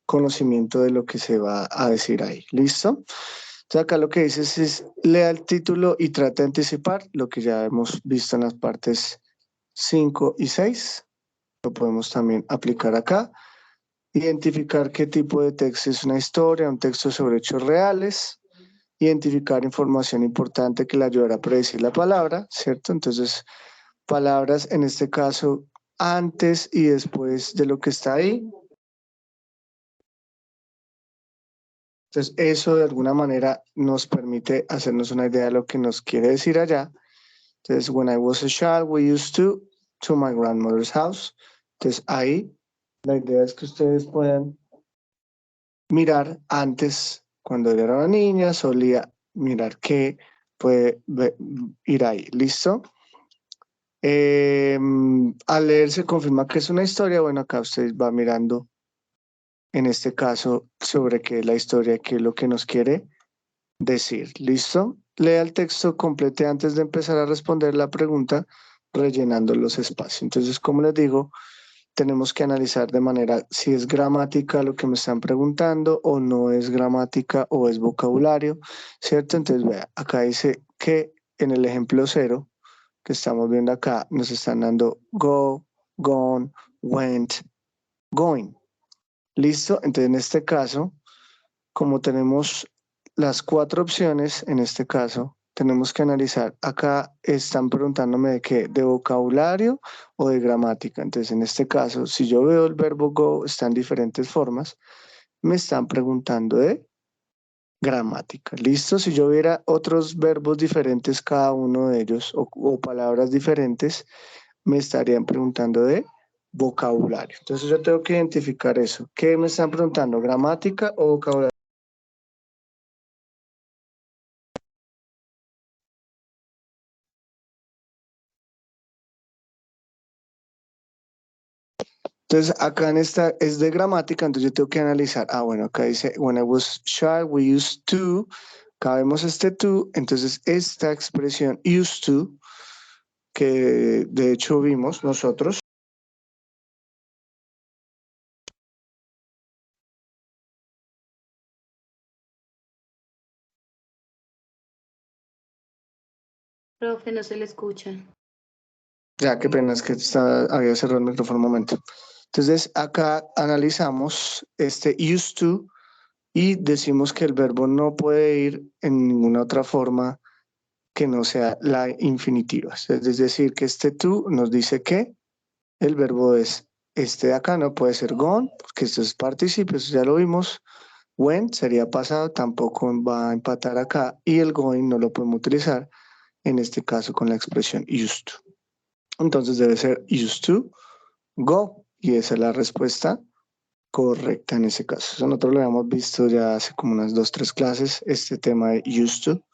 conocimiento de lo que se va a decir ahí. ¿Listo? Entonces acá lo que dice es lea el título y trata de anticipar lo que ya hemos visto en las partes 5 y 6. Lo podemos también aplicar acá. Identificar qué tipo de texto es una historia, un texto sobre hechos reales. Identificar información importante que le ayudará a predecir la palabra, ¿cierto? Entonces, palabras en este caso antes y después de lo que está ahí. Entonces, eso de alguna manera nos permite hacernos una idea de lo que nos quiere decir allá. Entonces, when I was a child, we used to my grandmother's house. Entonces, ahí la idea es que ustedes puedan mirar antes, cuando era una niña, solía mirar qué puede ir ahí. ¿Listo? Al leer se confirma que es una historia. Bueno, acá usted va mirando, en este caso, sobre qué es la historia, qué es lo que nos quiere decir. ¿Listo? Lea el texto, complete antes de empezar a responder la pregunta, rellenando los espacios. Entonces, como les digo, tenemos que analizar de manera si es gramática lo que me están preguntando o no es gramática o es vocabulario, ¿cierto? Entonces, vea, acá dice que en el ejemplo 0 que estamos viendo acá, nos están dando go, gone, went, going. ¿Listo? Entonces, en este caso, como tenemos las 4 opciones, en este caso, tenemos que analizar. Acá están preguntándome de qué, de vocabulario o de gramática. Entonces, en este caso, si yo veo el verbo go, está en diferentes formas, me están preguntando de gramática. ¿Listo? Si yo viera otros verbos diferentes, cada uno de ellos, o palabras diferentes, me estarían preguntando de vocabulario. Entonces, yo tengo que identificar eso. ¿Qué me están preguntando? ¿Gramática o vocabulario? Entonces, acá en esta es de gramática, entonces yo tengo que analizar. Bueno, acá dice, when I was child, we used to. Acá vemos este to, entonces esta expresión used to, que de hecho vimos nosotros. Profe, no se le escucha. Ya, qué pena, es que había cerrado el micrófono un momento. Entonces, acá analizamos este used to y decimos que el verbo no puede ir en ninguna otra forma que no sea la infinitiva. Es decir, que este to nos dice que el verbo es este de acá, no puede ser gone, porque esto es participio, eso ya lo vimos. Went sería pasado, tampoco va a empatar acá. Y el going no lo podemos utilizar, en este caso con la expresión used to. Entonces debe ser used to go. Y esa es la respuesta correcta en ese caso. Eso nosotros lo habíamos visto ya hace como unas 2-3 clases, este tema de used to.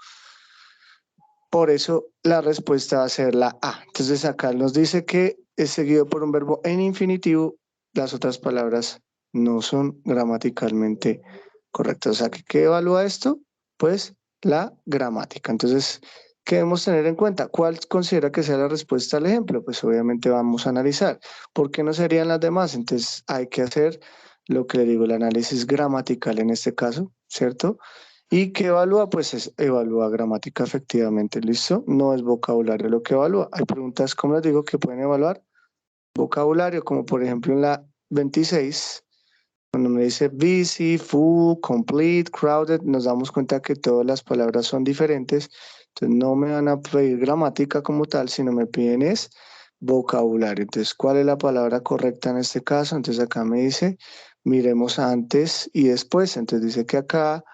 Por eso la respuesta va a ser la A. Entonces acá nos dice que es seguido por un verbo en infinitivo. Las otras palabras no son gramaticalmente correctas. O sea, ¿qué evalúa esto? Pues la gramática. Entonces, ¿qué debemos tener en cuenta? ¿Cuál considera que sea la respuesta al ejemplo? Pues obviamente vamos a analizar. ¿Por qué no serían las demás? Entonces hay que hacer lo que le digo, el análisis gramatical en este caso, ¿cierto? ¿Y qué evalúa? Pues evalúa gramática efectivamente, ¿listo? No es vocabulario lo que evalúa. Hay preguntas, como les digo, que pueden evaluar vocabulario, como por ejemplo en la 26, cuando me dice busy, full, complete, crowded, nos damos cuenta que todas las palabras son diferentes, entonces no me van a pedir gramática como tal, sino me piden es vocabulario. Entonces, ¿cuál es la palabra correcta en este caso? Entonces acá me dice, miremos antes y después, entonces dice que acá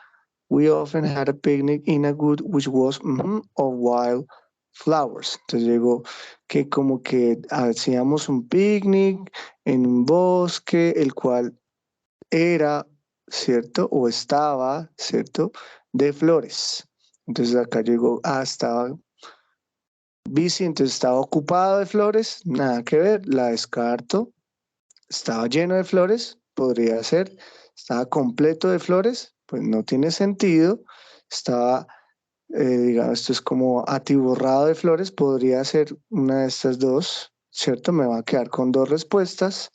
we often had a picnic in a wood which was of wild flowers. Entonces llegó que como que hacíamos un picnic en un bosque, el cual era, ¿cierto? O estaba, ¿cierto? De flores. Entonces acá llegó, estaba busy, entonces estaba ocupado de flores, nada que ver, la descarto. Estaba lleno de flores, podría ser. Estaba completo de flores, pues no tiene sentido. Estaba, digamos, esto es como atiborrado de flores, podría ser una de estas dos, ¿cierto? Me va a quedar con 2 respuestas.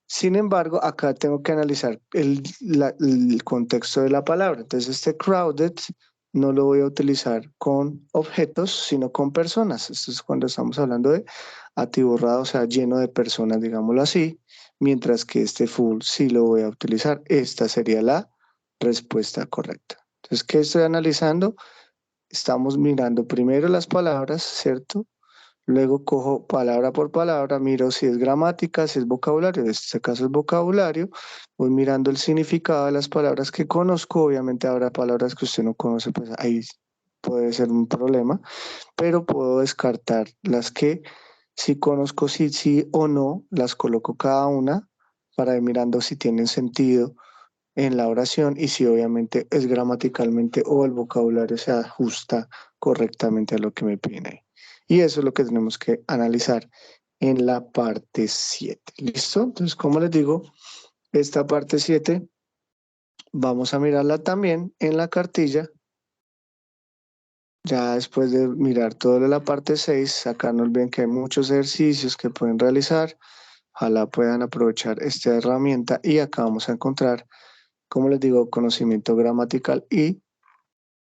Sin embargo, acá tengo que analizar el contexto de la palabra. Entonces, este crowded no lo voy a utilizar con objetos, sino con personas. Esto es cuando estamos hablando de atiborrado, o sea, lleno de personas, digámoslo así, mientras que este full sí lo voy a utilizar. Esta sería la respuesta correcta. Entonces, ¿qué estoy analizando? Estamos mirando primero las palabras, ¿cierto? Luego cojo palabra por palabra, miro si es gramática, si es vocabulario. En este caso es vocabulario. Voy mirando el significado de las palabras que conozco. Obviamente habrá palabras que usted no conoce, pues ahí puede ser un problema. Pero puedo descartar las que sí conozco, sí o no. Las coloco cada una para ir mirando si tienen sentido en la oración y si obviamente es gramaticalmente o el vocabulario se ajusta correctamente a lo que me piden ahí. Y eso es lo que tenemos que analizar en la parte 7. ¿Listo? Entonces, como les digo, esta parte 7 vamos a mirarla también en la cartilla. Ya después de mirar todo de la parte 6, acá no olviden que hay muchos ejercicios que pueden realizar. Ojalá puedan aprovechar esta herramienta y acá vamos a encontrar, como les digo, conocimiento gramatical y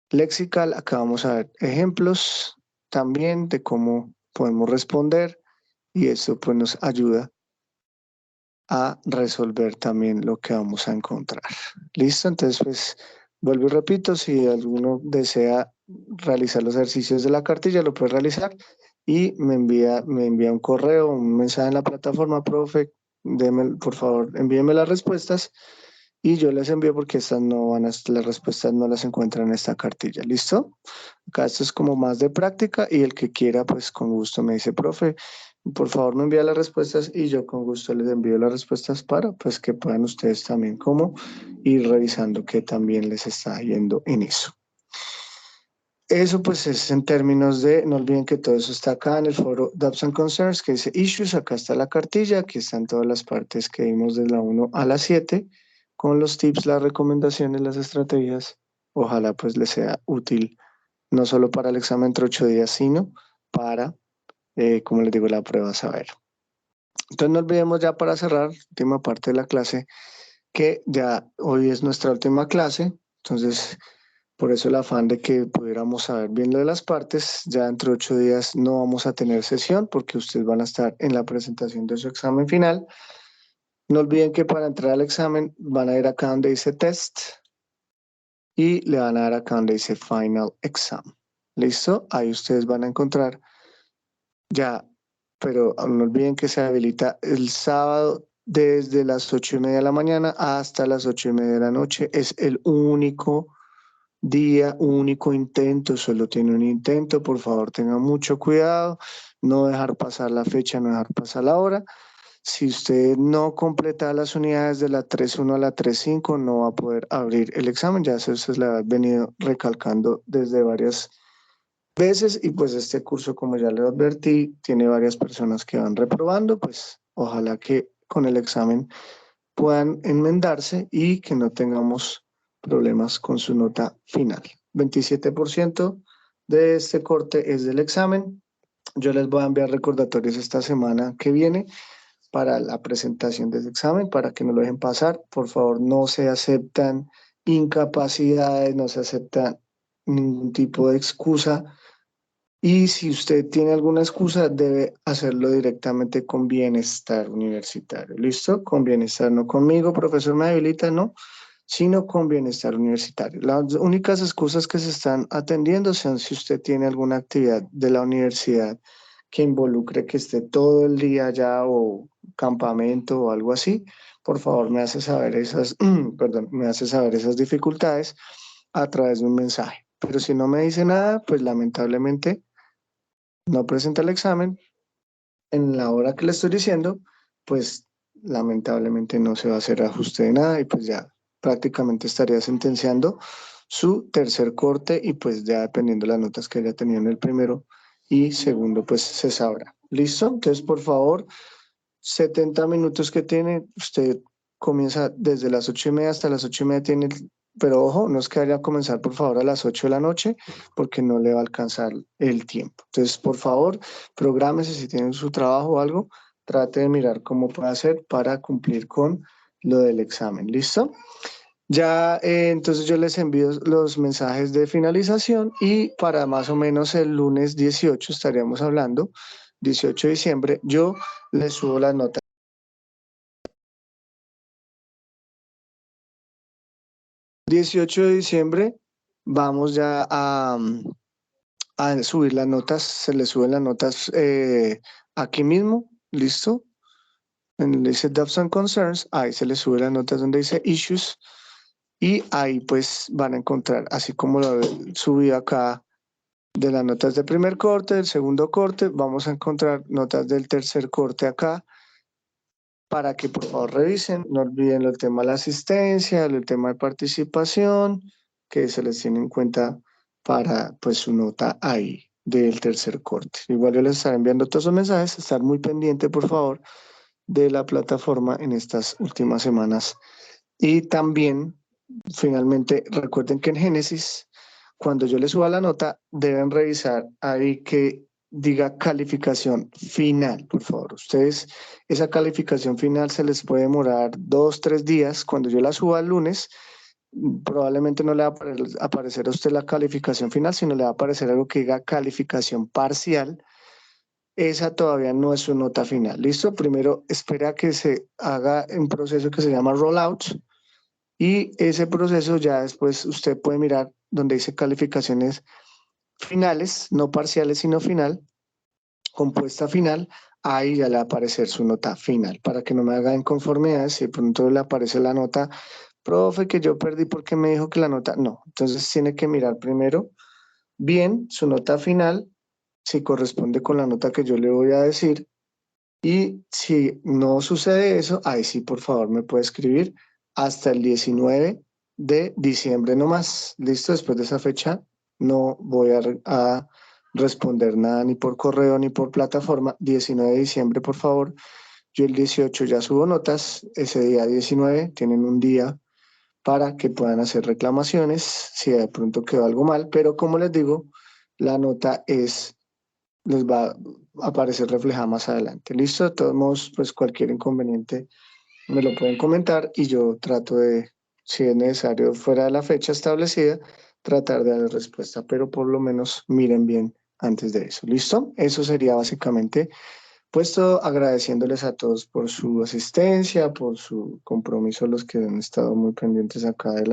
lexical. Acá vamos a ver ejemplos también de cómo podemos responder y eso pues nos ayuda a resolver también lo que vamos a encontrar. ¿Listo? Entonces pues vuelvo y repito, si alguno desea realizar los ejercicios de la cartilla lo puede realizar y me envía un correo, un mensaje en la plataforma, profe, por favor envíenme las respuestas y yo les envío porque estas no van a, las respuestas no las encuentran en esta cartilla. ¿Listo? Acá esto es como más de práctica y el que quiera pues con gusto me dice, profe, por favor me envía las respuestas y yo con gusto les envío las respuestas para pues que puedan ustedes también como ir revisando que también les está yendo en eso. Eso pues es en términos de, no olviden que todo eso está acá en el foro Doubts and Concerns que dice Issues, acá está la cartilla, aquí están todas las partes que vimos de la 1 a la 7 con los tips, las recomendaciones, las estrategias. Ojalá pues les sea útil no solo para el examen entre 8 días, sino para, como les digo, la prueba saber. Entonces no olvidemos ya para cerrar, última parte de la clase, que ya hoy es nuestra última clase, entonces por eso el afán de que pudiéramos saber bien lo de las partes, ya dentro de 8 días no vamos a tener sesión porque ustedes van a estar en la presentación de su examen final. No olviden que para entrar al examen van a ir acá donde dice test y le van a dar acá donde dice final exam. ¿Listo? Ahí ustedes van a encontrar ya, pero no olviden que se habilita el sábado desde las 8:30 de la mañana hasta las 8:30 de la noche. Es el único día, único intento, solo tiene un intento. Por favor, tengan mucho cuidado, no dejar pasar la fecha, no dejar pasar la hora. Si usted no completa las unidades de la 3.1 a la 3.5, no va a poder abrir el examen. Ya eso se le ha venido recalcando desde varias veces y pues este curso, como ya le advertí, tiene varias personas que van reprobando, pues ojalá que con el examen puedan enmendarse y que no tengamos problemas con su nota final. 27% de este corte es del examen. Yo les voy a enviar recordatorios esta semana que viene para la presentación de ese examen, para que no lo dejen pasar. Por favor, no se aceptan incapacidades, no se acepta ningún tipo de excusa. Y si usted tiene alguna excusa, debe hacerlo directamente con Bienestar Universitario. ¿Listo? Con Bienestar, no conmigo, profesor me habilita, no, sino con Bienestar Universitario. Las únicas excusas que se están atendiendo son si usted tiene alguna actividad de la universidad que involucre que esté todo el día allá o campamento o algo así. Por favor, me hace saber esas, perdón, me hace saber esas dificultades a través de un mensaje. Pero si no me dice nada, pues lamentablemente no presenta el examen en la hora que le estoy diciendo, pues lamentablemente no se va a hacer ajuste de nada y pues ya prácticamente estaría sentenciando su tercer corte y pues ya dependiendo de las notas que haya tenido en el primero y segundo pues se sabrá. ¿Listo? Entonces por favor, 70 minutos que tiene, usted comienza desde las 8:30 hasta las 8:30 tiene, pero ojo, no es que vaya a comenzar por favor a las 8 de la noche porque no le va a alcanzar el tiempo. Entonces, por favor, prográmese si tiene su trabajo o algo, trate de mirar cómo puede hacer para cumplir con lo del examen. ¿Listo? Ya, entonces yo les envío los mensajes de finalización y para más o menos el lunes 18 estaríamos hablando, 18 de diciembre, yo les subo las notas. 18 de diciembre vamos ya a subir las notas, se les suben las notas aquí mismo, ¿listo? En donde dice Doubts and Concerns, ahí se les sube las notas donde dice Issues y ahí pues van a encontrar, así como lo subí acá de las notas del primer corte, del segundo corte, vamos a encontrar notas del tercer corte acá para que por favor revisen. No olviden el tema de la asistencia, el tema de participación, que se les tiene en cuenta para pues su nota ahí del tercer corte. Igual yo les estaré enviando todos esos mensajes, estar muy pendiente por favor de la plataforma en estas últimas semanas. Y también, finalmente, recuerden que en Génesis, cuando yo les suba la nota, deben revisar ahí que diga calificación final, por favor. Ustedes, esa calificación final se les puede demorar 2, 3 días. Cuando yo la suba el lunes, probablemente no le va a aparecer a usted la calificación final, sino le va a aparecer algo que diga calificación parcial. Esa todavía no es su nota final. ¿Listo? Primero espera que se haga un proceso que se llama rollout y ese proceso ya después usted puede mirar donde dice calificaciones finales, no parciales sino final, compuesta final, ahí ya le va a aparecer su nota final para que no me haga inconformidades. Si de pronto le aparece la nota, profe, que yo perdí porque me dijo que la nota, no. Entonces tiene que mirar primero bien su nota final, si corresponde con la nota que yo le voy a decir. Y si no sucede eso, ahí sí, por favor, me puede escribir hasta el 19 de diciembre nomás. ¿Listo? Después de esa fecha no voy a responder nada ni por correo ni por plataforma. 19 de diciembre, por favor. Yo el 18 ya subo notas. Ese día 19 tienen un día para que puedan hacer reclamaciones si de pronto quedó algo mal. Pero como les digo, la nota les va a aparecer reflejada más adelante. ¿Listo? De todos modos, pues cualquier inconveniente me lo pueden comentar y yo trato de, si es necesario, fuera de la fecha establecida, tratar de dar respuesta, pero por lo menos miren bien antes de eso. ¿Listo? Eso sería básicamente puesto, agradeciéndoles a todos por su asistencia, por su compromiso, los que han estado muy pendientes acá de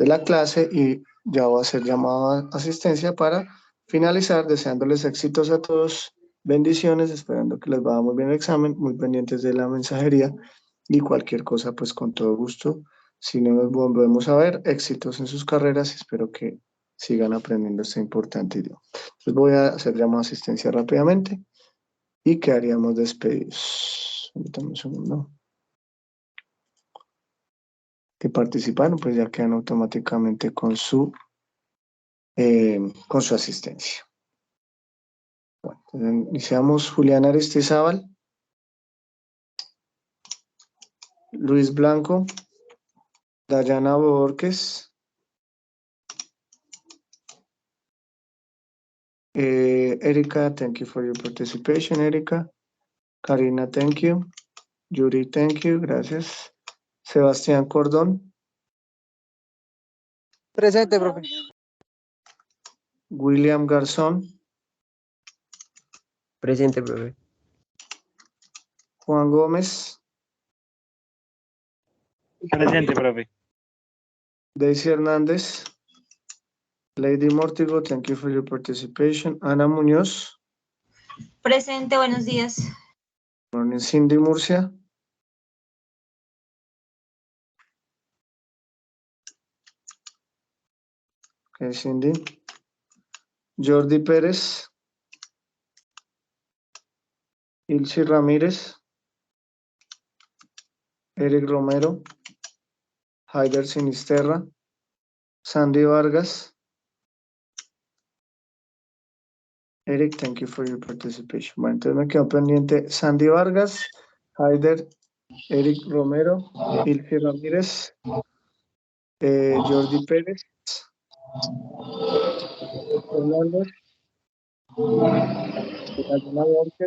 la clase, y ya voy a hacer llamado a asistencia para finalizar, deseándoles éxitos a todos, bendiciones, esperando que les vaya muy bien el examen, muy pendientes de la mensajería y cualquier cosa, pues con todo gusto. Si no nos volvemos a ver, éxitos en sus carreras y espero que sigan aprendiendo este importante idioma. Entonces voy a hacer llamado a asistencia rápidamente y quedaríamos despedidos. Permítanme un segundo. Que participaron, pues ya quedan automáticamente con su asistencia. Bueno, entonces iniciamos. Julián Aristizábal, Luis Blanco, Dayana Borges, Erika, thank you for your participation, Erika. Karina, thank you. Yuri, thank you, gracias. Sebastián Cordón. Presente, profe. William Garzón. Presente, profe. Juan Gómez. Presente, profe. Daisy Hernández. Lady Mortigo, thank you for your participation. Ana Muñoz. Presente, buenos días. Morning. Cindy Murcia. Okay, Cindy. Jordi Pérez. Ilsi Ramírez. Eric Romero. Haider Sinisterra. Sandy Vargas. Eric, thank you for your participation. Bueno, entonces me quedo pendiente Sandy Vargas, Haider, Eric Romero, Ilse Ramírez, Jordi Pérez, Hernández,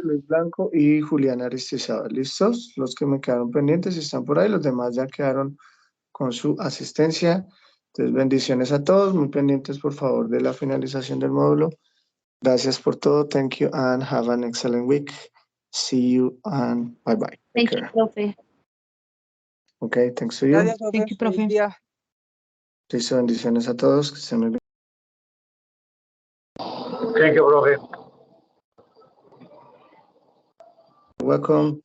Luis Blanco y Julián Aristizábal. ¿Listos? Los que me quedaron pendientes están por ahí, los demás ya quedaron con su asistencia. Entonces, bendiciones a todos, muy pendientes por favor de la finalización del módulo. Gracias por todo. Thank you and have an excellent week. See you and bye bye. Thank you, profe. Okay, thanks to you. Gracias, profe. Thank you, profe. Feliz día. Listo, bendiciones a todos. Que estén muy bien. Thank you, profe. Welcome.